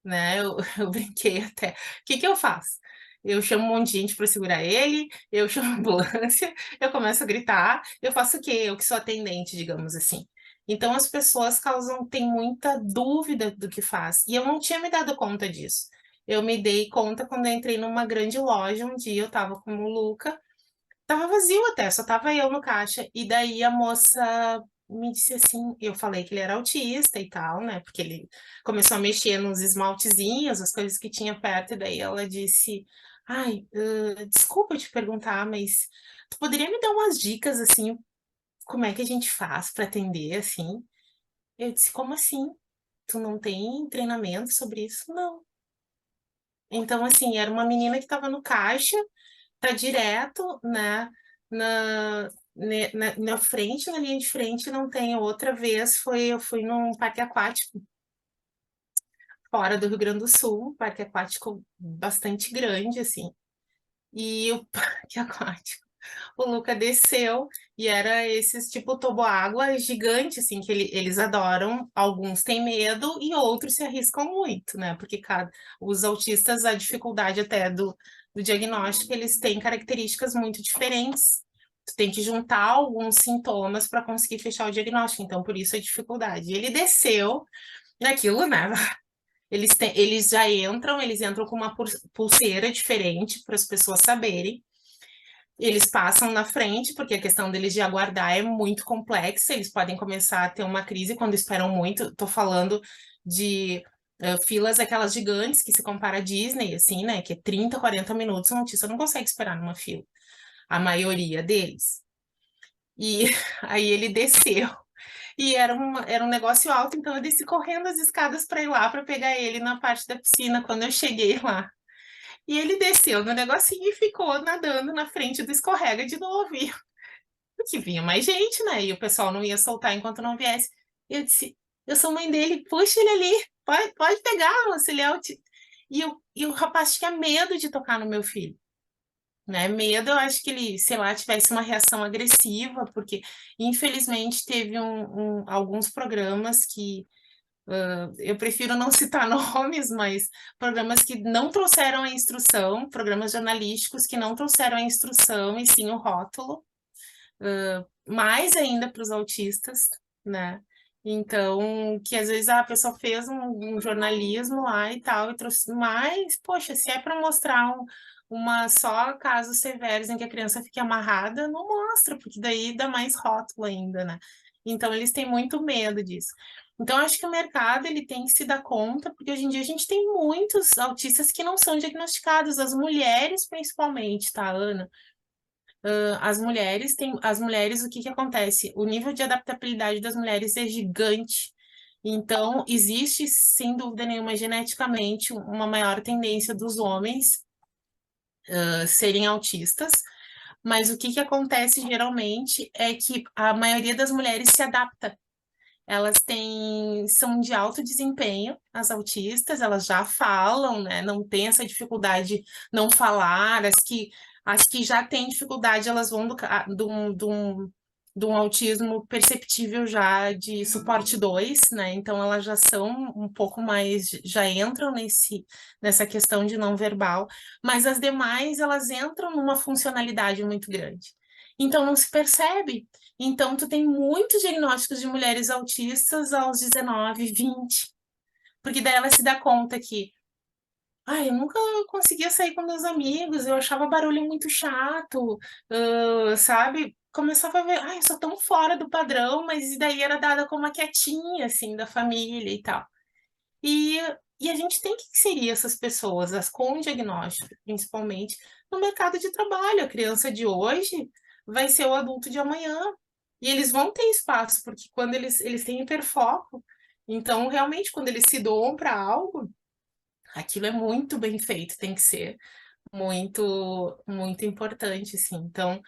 Speaker 5: né? Eu brinquei até. O que eu faço? Eu chamo um monte de gente para segurar ele, eu chamo a ambulância, eu começo a gritar, eu faço o quê? Eu que sou atendente, digamos assim. Então as pessoas têm muita dúvida do que faz. E eu não tinha me dado conta disso. Eu me dei conta quando eu entrei numa grande loja um dia, eu tava com o Luca, tava vazio até, só tava eu no caixa. E daí a moça me disse assim, eu falei que ele era autista e tal, né? Porque ele começou a mexer nos esmaltezinhos, as coisas que tinha perto, e daí ela disse, ai, desculpa te perguntar, mas tu poderia me dar umas dicas, assim, como é que a gente faz para atender, assim? Eu disse, como assim? Tu não tem treinamento sobre isso? Não. Então, assim, era uma menina que estava no caixa, tá direto, né, na frente, na linha de frente, não tem. Outra vez eu fui num parque aquático, fora do Rio Grande do Sul, um parque aquático bastante grande, assim, e o parque aquático, o Luca desceu, e era esses tipo toboágua gigante, assim, que eles adoram, alguns têm medo, e outros se arriscam muito, né, porque os autistas, a dificuldade até do diagnóstico, eles têm características muito diferentes. Tu tem que juntar alguns sintomas para conseguir fechar o diagnóstico, então por isso a dificuldade. Ele desceu naquilo, né? Eles eles entram com uma pulseira diferente para as pessoas saberem. Eles passam na frente, porque a questão deles de aguardar é muito complexa, eles podem começar a ter uma crise quando esperam muito. Estou falando de filas aquelas gigantes que se compara a Disney, assim, né? Que é 30, 40 minutos, um autista não consegue esperar numa fila. A maioria deles. E aí ele desceu. E era um negócio alto, então eu desci correndo as escadas para ir lá para pegar ele na parte da piscina quando eu cheguei lá. E ele desceu no negocinho e ficou nadando na frente do escorrega de novo. E que vinha mais gente, né? E o pessoal não ia soltar enquanto não viesse. Eu disse, eu sou mãe dele, puxa ele ali, pode pegar, se ele é autista. E o rapaz tinha medo de tocar no meu filho. Né? Medo, eu acho que ele, sei lá, tivesse uma reação agressiva, porque infelizmente teve alguns programas que eu prefiro não citar nomes, mas programas que não trouxeram a instrução, programas jornalísticos que não trouxeram a instrução e sim o rótulo, mais ainda para os autistas, né? Então, que às vezes a pessoa fez um jornalismo lá e tal, e trouxe, mas, poxa, se é para mostrar uma só casos severos em que a criança fique amarrada, não mostra, porque daí dá mais rótulo ainda, né? Então, eles têm muito medo disso. Então, acho que o mercado ele tem que se dar conta, porque hoje em dia a gente tem muitos autistas que não são diagnosticados, as mulheres principalmente, tá, Ana? As mulheres, o que acontece? O nível de adaptabilidade das mulheres é gigante. Então, existe, sem dúvida nenhuma, geneticamente, uma maior tendência dos homens serem autistas, mas o que acontece geralmente é que a maioria das mulheres se adapta. Elas são de alto desempenho, as autistas, elas já falam, né? Não tem essa dificuldade de não falar, as que já têm dificuldade, elas vão de um autismo perceptível já de suporte 2, né? Então elas já são um pouco mais, já entram nessa questão de não verbal, mas as demais, elas entram numa funcionalidade muito grande. Então não se percebe. Então tu tem muitos diagnósticos de mulheres autistas aos 19, 20, porque daí ela se dá conta que ai, eu nunca conseguia sair com meus amigos, eu achava barulho muito chato, sabe? Começava a ver, ai, eu sou tão fora do padrão, mas e daí era dada como a quietinha, assim, da família e tal. E, e a gente tem que inserir essas pessoas, as com diagnóstico, principalmente, no mercado de trabalho. A criança de hoje vai ser o adulto de amanhã. E eles vão ter espaço, porque quando eles têm hiperfoco, então, realmente, quando eles se doam para algo, aquilo é muito bem feito, tem que ser muito, muito importante, assim. Então,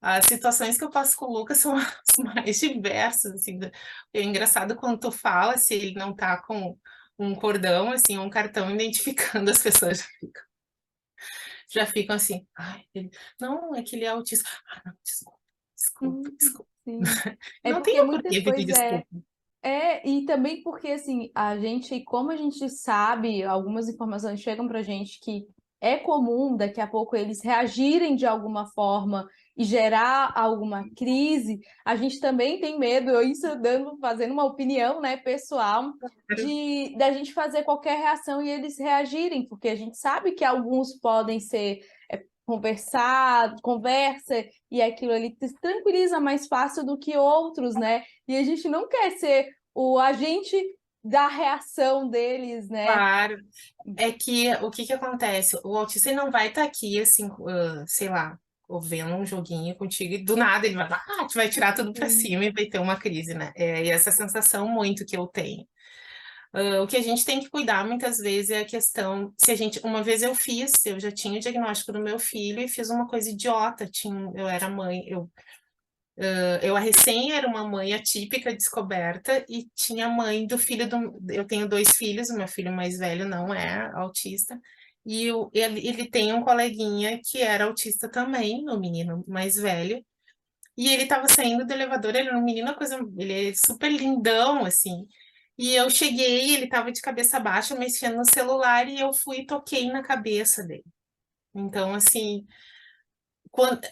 Speaker 5: as situações que eu passo com o Lucas são as mais diversas, assim. É engraçado quando tu fala, se ele não tá com um cordão, assim, um cartão identificando, as pessoas já ficam assim, ai, não, é que ele é autista. Ah, não, desculpa, desculpa, desculpa.
Speaker 1: Sim. É
Speaker 5: Não
Speaker 1: porque
Speaker 5: tem por
Speaker 1: muitas
Speaker 5: que pedir
Speaker 1: coisas
Speaker 5: desculpa.
Speaker 1: e também porque, assim, a gente, como a gente sabe, algumas informações chegam pra gente que é comum daqui a pouco eles reagirem de alguma forma e gerar alguma crise, a gente também tem medo, isso fazendo uma opinião, né, pessoal, da gente fazer qualquer reação e eles reagirem, porque a gente sabe que alguns podem ser conversa, e aquilo ali te tranquiliza mais fácil do que outros, né? E a gente não quer ser o agente da reação deles, né?
Speaker 5: Claro. É que o que que acontece? O autista ele não vai estar aqui assim, sei lá, ou vendo um joguinho contigo e do nada ele vai lá, te vai tirar tudo pra
Speaker 1: Sim.
Speaker 5: cima e vai ter uma crise, né? E essa sensação muito que eu tenho. O que a gente tem que cuidar muitas vezes é a questão, se a gente, uma vez eu já tinha o diagnóstico do meu filho e fiz uma coisa idiota, eu era mãe, eu a recém era uma mãe atípica descoberta e tinha a mãe do filho eu tenho 2 filhos, o meu filho mais velho não é autista, e ele tem um coleguinha que era autista também, o menino mais velho, e ele estava saindo do elevador, ele era um menino, ele é super lindão, assim, e eu cheguei, ele estava de cabeça baixa, mexendo no celular, e eu fui e toquei na cabeça dele. Então, assim,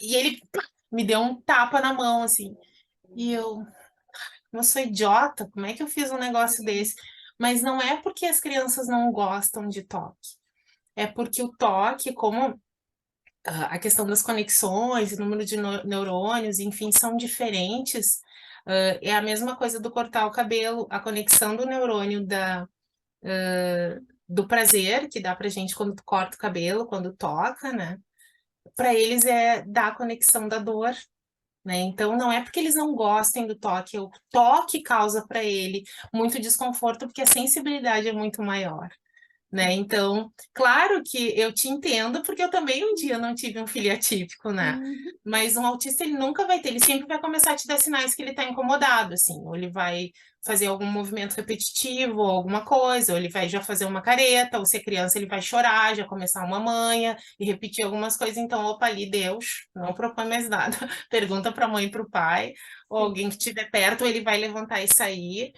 Speaker 5: e ele me deu um tapa na mão, assim, e eu sou idiota, como é que eu fiz um negócio desse? Mas não é porque as crianças não gostam de toque, é porque o toque, como a questão das conexões, o número de neurônios, enfim, são diferentes. É a mesma coisa do cortar o cabelo, a conexão do neurônio do prazer, que dá pra gente quando tu corta o cabelo, quando toca, né? Para eles é dar a conexão da dor, né? Então não é porque eles não gostem do toque, o toque causa para ele muito desconforto porque a sensibilidade é muito maior, né? Então, claro que eu te entendo porque eu também um dia não tive um filho atípico, né?
Speaker 1: Uhum.
Speaker 5: Mas um autista ele nunca vai ter, ele sempre vai começar a te dar sinais que ele está incomodado, assim, ou ele vai fazer algum movimento repetitivo, ou alguma coisa, ou ele vai já fazer uma careta, ou se é criança ele vai chorar, já começar uma manha e repetir algumas coisas, então, opa, ali Deus, não propõe mais nada, pergunta para a mãe e para o pai, ou
Speaker 1: Sim.
Speaker 5: alguém que estiver perto, ele vai levantar e sair,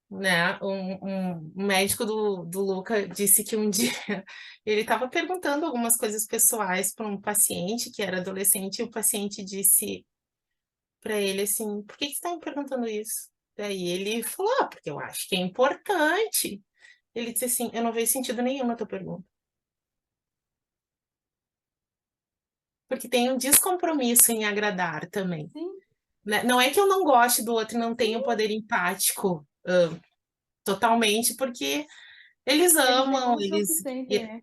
Speaker 5: né? Um médico do Luca disse que um dia ele estava perguntando algumas coisas pessoais para um paciente que era adolescente, e o paciente disse para ele assim: por que que você está me perguntando isso? Daí ele falou: porque eu acho que é importante. Ele disse assim: eu não vejo sentido nenhum na tua pergunta. Porque tem um descompromisso em agradar também,
Speaker 1: Sim,
Speaker 5: né? Não é que eu não goste do outro e não tenho poder empático totalmente, porque eles
Speaker 1: eles
Speaker 5: amam,
Speaker 1: demonstram que sentem, né?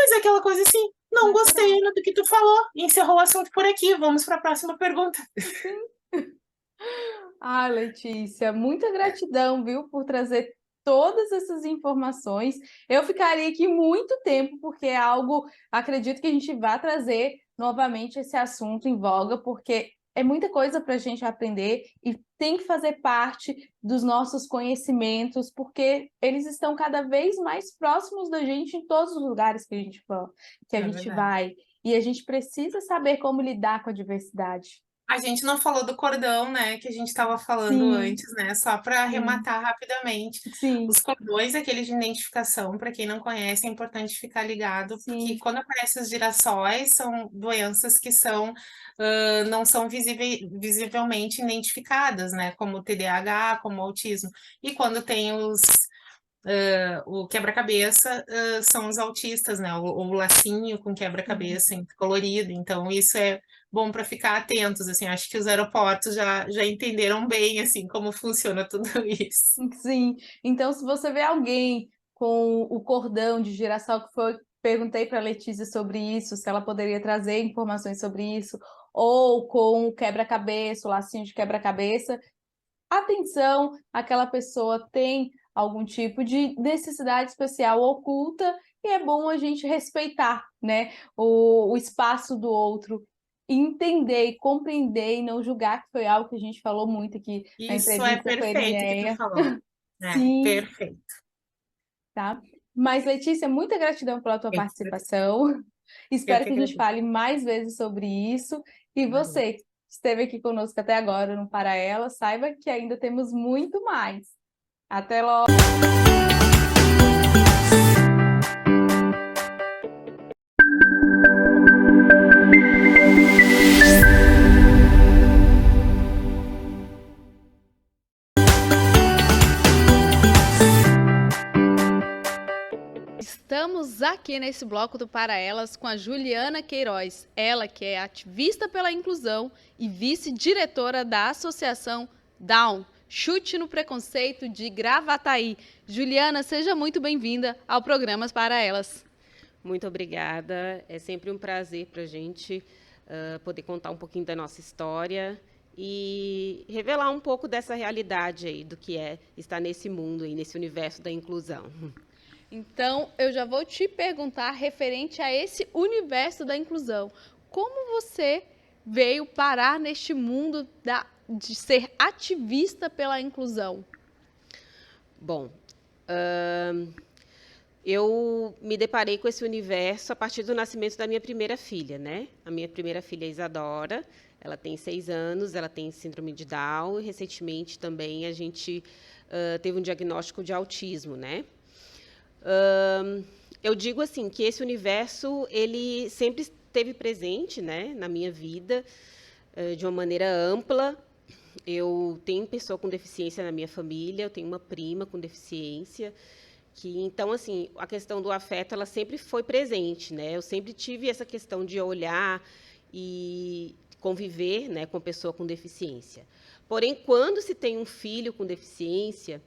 Speaker 5: mas é aquela coisa assim, não
Speaker 1: Natural.
Speaker 5: gostei do que tu falou, encerrou o assunto por aqui, vamos para a próxima pergunta.
Speaker 1: Sim. Ah, Letícia, muita gratidão, viu, por trazer todas essas informações. Eu ficaria aqui muito tempo, porque é algo, acredito que a gente vai trazer novamente esse assunto em voga, porque é muita coisa para a gente aprender e tem que fazer parte dos nossos conhecimentos, porque eles estão cada vez mais próximos da gente em todos os lugares que a gente for, que a
Speaker 5: É
Speaker 1: gente
Speaker 5: verdade.
Speaker 1: vai. E a gente precisa saber como lidar com a diversidade.
Speaker 5: A gente não falou do cordão, né, que a gente estava falando
Speaker 1: Sim,
Speaker 5: antes, né? Só para
Speaker 1: sim,
Speaker 5: arrematar rapidamente.
Speaker 1: sim.
Speaker 5: Os cordões, aqueles de identificação, para quem não conhece, é importante ficar ligado, porque
Speaker 1: Sim,
Speaker 5: quando aparecem os girassóis, são doenças que não são visivelmente identificadas, né? Como o TDAH, como o autismo. E quando tem o quebra-cabeça são os autistas, né? O lacinho com quebra-cabeça colorido. Então, isso é bom para ficar atentos, assim. Acho que os aeroportos já entenderam bem, assim, como funciona tudo isso.
Speaker 1: Sim. Então, se você vê alguém com o cordão de girassol que foi, perguntei para a Letícia sobre isso, se ela poderia trazer informações sobre isso, ou com o quebra-cabeça, o lacinho de quebra-cabeça, atenção, aquela pessoa tem algum tipo de necessidade especial oculta e é bom a gente respeitar, né, o espaço do outro, entender e compreender e não julgar, que foi algo que a gente falou muito aqui na
Speaker 5: Isso é
Speaker 1: entrevista com a
Speaker 5: perfeito que tu
Speaker 1: Erineia.
Speaker 5: falou.
Speaker 1: Sim,
Speaker 5: Perfeito.
Speaker 1: tá? Mas, Letícia, muita gratidão pela tua
Speaker 5: Eu
Speaker 1: participação.
Speaker 5: eu
Speaker 1: Espero
Speaker 5: que
Speaker 1: que a gente
Speaker 5: agradeço.
Speaker 1: fale mais vezes sobre isso. E você, que esteve aqui conosco até agora no Para Ela, saiba que ainda temos muito mais. Até logo! Estamos aqui nesse bloco do Para Elas com a Juliana Queiroz, ela que é ativista pela inclusão e vice-diretora da Associação Down, Chute no Preconceito de Gravataí. Juliana, seja muito bem-vinda ao programa Para Elas.
Speaker 6: Muito obrigada, é sempre um prazer para a gente poder contar um pouquinho da nossa história e revelar um pouco dessa realidade aí, do que é estar nesse mundo, aí, nesse universo da inclusão.
Speaker 1: Então, eu já vou te perguntar referente a esse universo da inclusão. Como você veio parar neste mundo de ser ativista pela inclusão?
Speaker 6: Bom, eu me deparei com esse universo a partir do nascimento da minha primeira filha, né? A minha primeira filha é Isadora, ela tem 6 anos, ela tem síndrome de Down e recentemente também a gente teve um diagnóstico de autismo, né? Eu digo assim que esse universo ele sempre esteve presente, né, na minha vida de uma maneira ampla. Eu tenho pessoa com deficiência na minha família, eu tenho uma prima com deficiência, que então assim a questão do afeto ela sempre foi presente, né? Eu sempre tive essa questão de olhar e conviver, né, com pessoa com deficiência. Porém, quando se tem um filho com deficiência,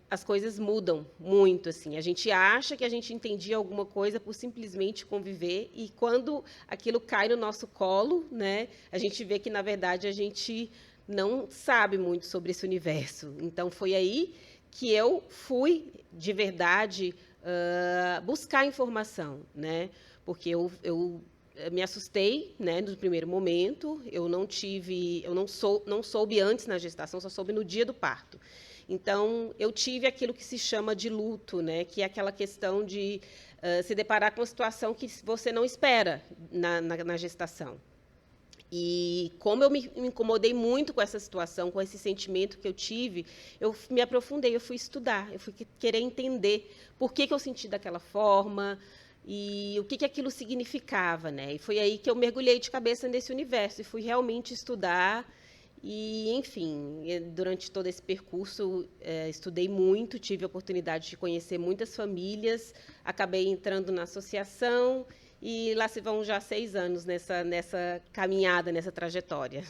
Speaker 6: as coisas mudam muito, assim. A gente acha que a gente entendia alguma coisa por simplesmente conviver e quando aquilo cai no nosso colo, né, a gente vê que na verdade a gente não sabe muito sobre esse universo. Então foi aí que eu fui de verdade buscar informação, né, porque eu me assustei, né, no primeiro momento. Eu não soube antes na gestação, só soube no dia do parto. Então, eu tive aquilo que se chama de luto, né, que é aquela questão de se deparar com uma situação que você não espera na gestação. E como eu me incomodei muito com essa situação, com esse sentimento que eu tive, eu me aprofundei, eu fui estudar, eu fui querer entender por que eu senti daquela forma e o que aquilo significava, né? E foi aí que eu mergulhei de cabeça nesse universo e fui realmente estudar. E, enfim, durante todo esse percurso, estudei muito, tive a oportunidade de conhecer muitas famílias, acabei entrando na associação e lá se vão já 6 anos nessa caminhada, nessa trajetória.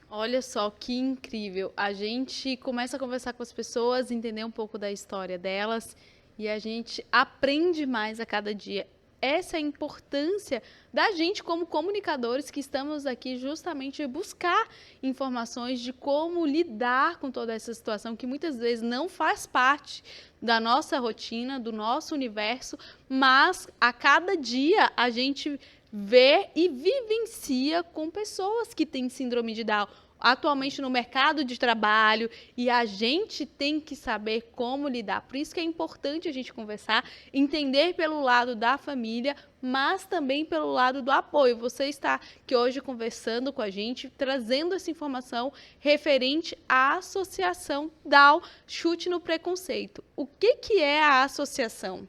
Speaker 1: Olha só que incrível. A gente começa a conversar com as pessoas, entender um pouco da história delas e a gente aprende mais a cada dia. Essa é a importância da gente como comunicadores que estamos aqui justamente buscar informações de como lidar com toda essa situação que muitas vezes não faz parte da nossa rotina, do nosso universo, mas a cada dia a gente vê e vivencia com pessoas que têm síndrome de Down atualmente no mercado de trabalho e a gente tem que saber como lidar. Por isso que é importante a gente conversar, entender pelo lado da família, mas também pelo lado do apoio. Você está aqui hoje conversando com a gente, trazendo essa informação referente à Associação Down, Chute no Preconceito. O que é a associação?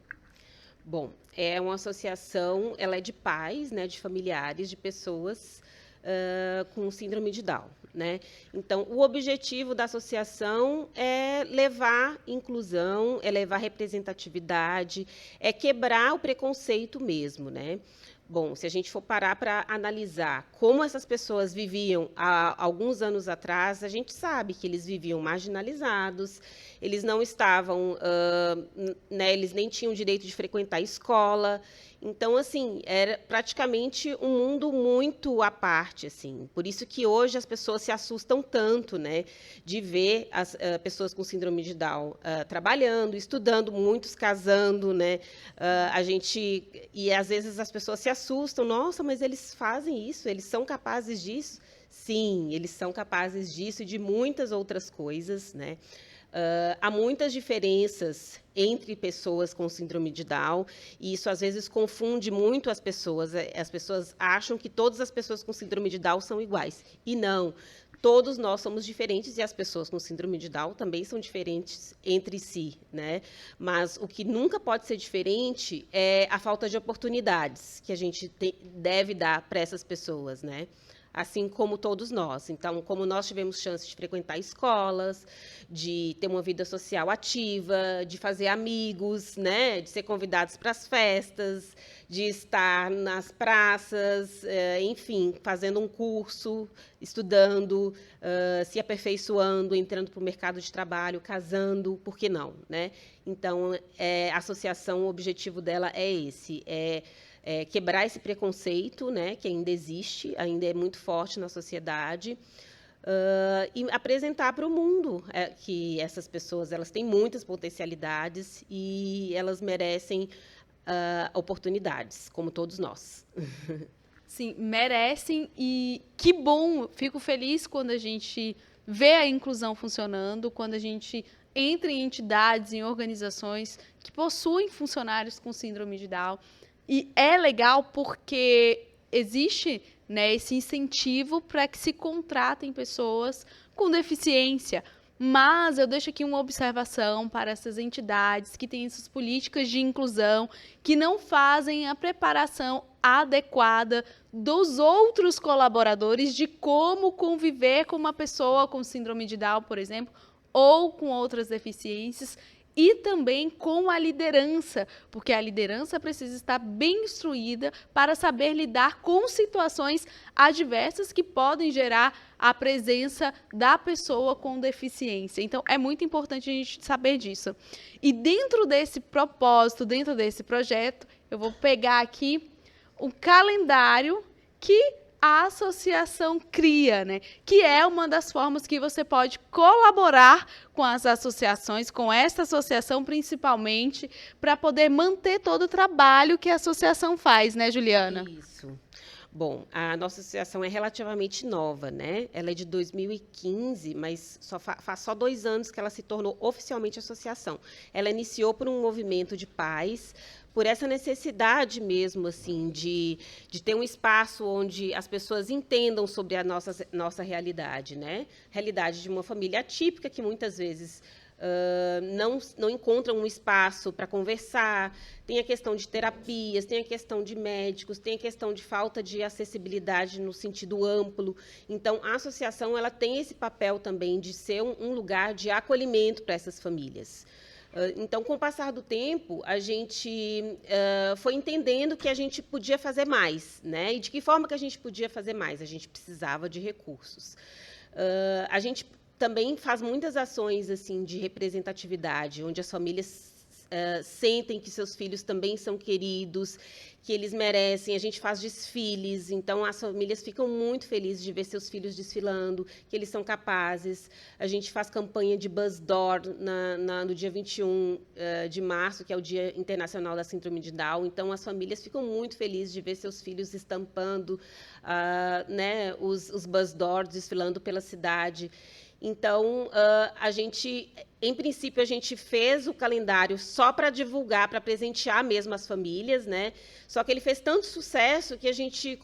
Speaker 6: Bom, é uma associação, ela é de pais, né, de familiares, de pessoas com síndrome de Down, né? Então, o objetivo da associação é levar inclusão, é levar representatividade, é quebrar o preconceito mesmo, né? Bom, se a gente for parar para analisar como essas pessoas viviam há alguns anos atrás, a gente sabe que eles viviam marginalizados, eles não estavam, né, eles nem tinham direito de frequentar a escola. Então, assim, era praticamente um mundo muito à parte, assim. Por isso que hoje as pessoas se assustam tanto, né, de ver as pessoas com síndrome de Down trabalhando, estudando, muitos casando, né. E às vezes as pessoas se assustam. Nossa, mas eles fazem isso? Eles são capazes disso? Sim, eles são capazes disso e de muitas outras coisas, né. Há muitas diferenças entre pessoas com síndrome de Down, e isso às vezes confunde muito as pessoas. As pessoas acham que todas as pessoas com síndrome de Down são iguais, e não. Todos nós somos diferentes, e as pessoas com síndrome de Down também são diferentes entre si, né? Mas o que nunca pode ser diferente é a falta de oportunidades que a gente deve dar para essas pessoas, né? Assim como todos nós. Então, como nós tivemos chance de frequentar escolas, de ter uma vida social ativa, de fazer amigos, né, de ser convidados para as festas, de estar nas praças, enfim, fazendo um curso, estudando, se aperfeiçoando, entrando para o mercado de trabalho, casando, por que não, né? Então, a associação, o objetivo dela é esse, quebrar esse preconceito, né, que ainda existe, ainda é muito forte na sociedade, e apresentar para o mundo que essas pessoas, elas têm muitas potencialidades e elas merecem oportunidades, como todos nós.
Speaker 1: Sim, merecem, e que bom, fico feliz quando a gente vê a inclusão funcionando, quando a gente entra em entidades, em organizações que possuem funcionários com síndrome de Down. E é legal porque existe, né, esse incentivo para que se contratem pessoas com deficiência. Mas eu deixo aqui uma observação para essas entidades que têm essas políticas de inclusão, que não fazem a preparação adequada dos outros colaboradores de como conviver com uma pessoa com síndrome de Down, por exemplo, ou com outras deficiências, e também com a liderança, porque a liderança precisa estar bem instruída para saber lidar com situações adversas que podem gerar a presença da pessoa com deficiência. Então, é muito importante a gente saber disso. E dentro desse propósito, dentro desse projeto, eu vou pegar aqui o calendário que a associação cria, né? Que é uma das formas que você pode colaborar com as associações, com esta associação principalmente, para poder manter todo o trabalho que a associação faz, né, Juliana?
Speaker 6: Isso. Bom, a nossa associação é relativamente nova, né? Ela é de 2015, mas faz só 2 anos que ela se tornou oficialmente associação. Ela iniciou por um movimento de pais, por essa necessidade mesmo, assim, de ter um espaço onde as pessoas entendam sobre a nossa realidade, né? Realidade de uma família atípica que muitas vezes não encontram um espaço para conversar. Tem a questão de terapias, tem a questão de médicos, tem a questão de falta de acessibilidade no sentido amplo. Então, a associação ela tem esse papel também de ser um lugar de acolhimento para essas famílias. Então, com o passar do tempo, a gente foi entendendo que a gente podia fazer mais, né? E de que forma que a gente podia fazer mais? A gente precisava de recursos. A gente também faz muitas ações assim de representatividade, onde as famílias sentem que seus filhos também são queridos, que eles merecem. A gente faz desfiles, então as famílias ficam muito felizes de ver seus filhos desfilando, que eles são capazes. A gente faz campanha de Buzz Door no dia 21 de março, que é o Dia Internacional da Síndrome de Down. Então, as famílias ficam muito felizes de ver seus filhos estampando né, os Buzz Doors, desfilando pela cidade. Então, em princípio, a gente fez o calendário só para divulgar, para presentear mesmo as famílias, né? Só que ele fez tanto sucesso que a gente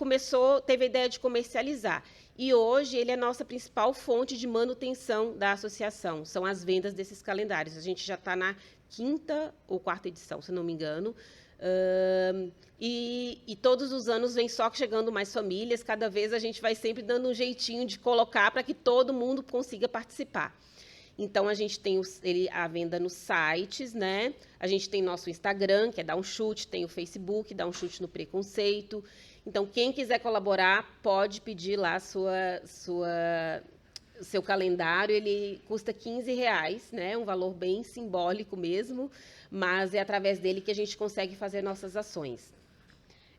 Speaker 6: teve a ideia de comercializar. E hoje ele é a nossa principal fonte de manutenção da associação, são as vendas desses calendários. A gente já está na 5ª ou 4ª edição, se não me engano. E todos os anos vem só chegando mais famílias, cada vez a gente vai sempre dando um jeitinho de colocar para que todo mundo consiga participar. Então, a gente tem a venda nos sites, né? A gente tem nosso Instagram, que é Dá um Chute, tem o Facebook, Dá um Chute no Preconceito. Então, quem quiser colaborar, pode pedir lá seu calendário. Ele custa R$15, né? Um valor bem simbólico mesmo, mas é através dele que a gente consegue fazer nossas ações.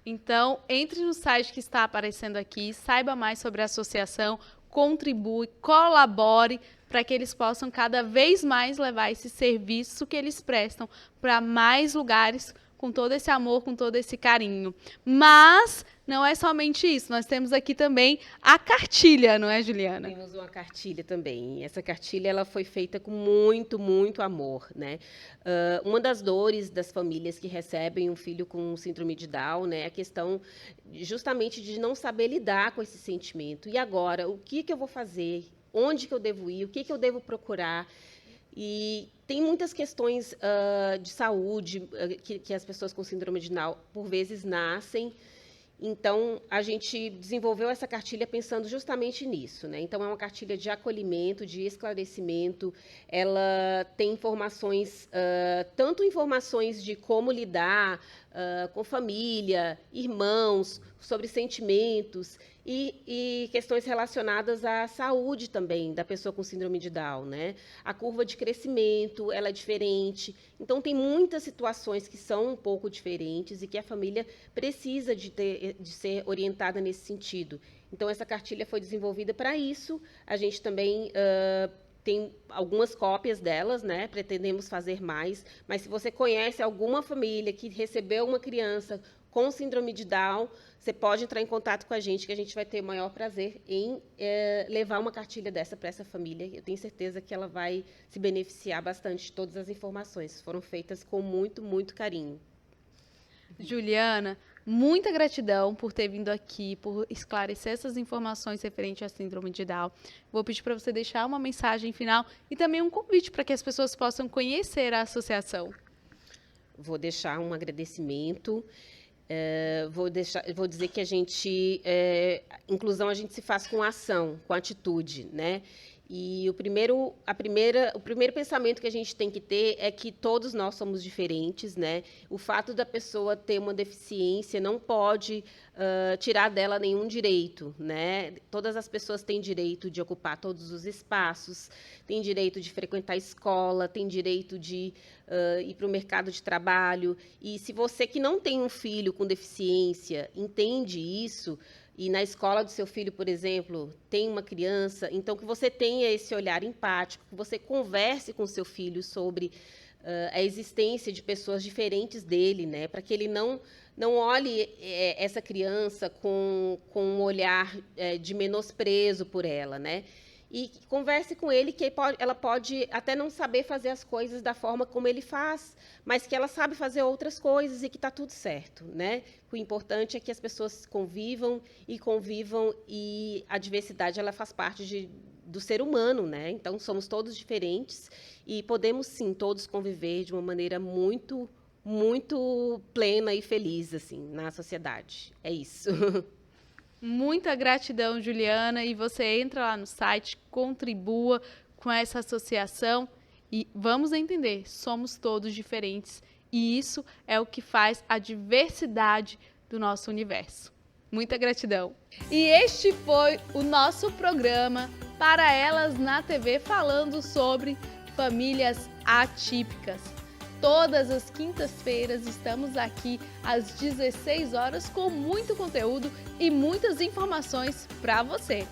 Speaker 1: Então, entre no site que está aparecendo aqui, saiba mais sobre a associação, contribui, colabore, para que eles possam cada vez mais levar esse serviço que eles prestam para mais lugares, com todo esse amor, com todo esse carinho. Mas não é somente isso, nós temos aqui também a cartilha, não é, Juliana?
Speaker 6: Temos uma cartilha também. Essa cartilha ela foi feita com muito, muito amor, né? Uma das dores das famílias que recebem um filho com síndrome de Down, né, é a questão justamente de não saber lidar com esse sentimento. E agora, o que eu vou fazer? Onde que eu devo ir? O que eu devo procurar? E tem muitas questões de saúde que as pessoas com síndrome de Down, por vezes, nascem. Então, a gente desenvolveu essa cartilha pensando justamente nisso, né? Então, é uma cartilha de acolhimento, de esclarecimento. Ela tem informações, tanto informações de como lidar com família, irmãos, sobre sentimentos e questões relacionadas à saúde também da pessoa com síndrome de Down, né? A curva de crescimento, ela é diferente. Então, tem muitas situações que são um pouco diferentes e que a família precisa de ser orientada nesse sentido. Então, essa cartilha foi desenvolvida para isso. A gente também tem algumas cópias delas, né? Pretendemos fazer mais. Mas, se você conhece alguma família que recebeu uma criança com síndrome de Down, você pode entrar em contato com a gente, que a gente vai ter o maior prazer em levar uma cartilha dessa para essa família. Eu tenho certeza que ela vai se beneficiar bastante de todas as informações. Foram feitas com muito, muito carinho.
Speaker 1: Juliana, muita gratidão por ter vindo aqui, por esclarecer essas informações referentes à síndrome de Down. Vou pedir para você deixar uma mensagem final e também um convite para que as pessoas possam conhecer a associação.
Speaker 6: Vou deixar um agradecimento. Vou dizer que a gente, inclusão a gente se faz com ação, com atitude, né? E o primeiro pensamento que a gente tem que ter é que todos nós somos diferentes, né? O fato da pessoa ter uma deficiência não pode tirar dela nenhum direito, né? Todas as pessoas têm direito de ocupar todos os espaços, têm direito de frequentar a escola, têm direito de ir para o mercado de trabalho. E se você que não tem um filho com deficiência entende isso, e na escola do seu filho, por exemplo, tem uma criança, então que você tenha esse olhar empático, que você converse com seu filho sobre a existência de pessoas diferentes dele, né, para que ele não olhe essa criança com um olhar de menosprezo por ela, né? E converse com ele que ela pode até não saber fazer as coisas da forma como ele faz, mas que ela sabe fazer outras coisas e que está tudo certo, né? O importante é que as pessoas convivam e a diversidade ela faz parte do ser humano, né? Então, somos todos diferentes e podemos, sim, todos conviver de uma maneira muito, muito plena e feliz, assim, na sociedade. É isso.
Speaker 1: Muita gratidão, Juliana, e você entra lá no site, contribua com essa associação e vamos entender, somos todos diferentes e isso é o que faz a diversidade do nosso universo. Muita gratidão. E este foi o nosso programa Para Elas na TV, falando sobre famílias atípicas. Todas as quintas-feiras estamos aqui às 16 horas com muito conteúdo e muitas informações para você.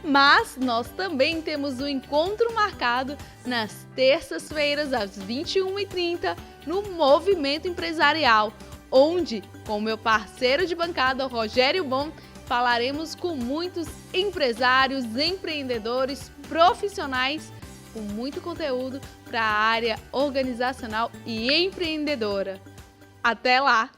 Speaker 1: Mas nós também temos um encontro marcado nas terças-feiras às 21h30 no Movimento Empresarial, onde, com meu parceiro de bancada, Rogério Bon, falaremos com muitos empresários, empreendedores, profissionais, com muito conteúdo para a área organizacional e empreendedora. Até lá!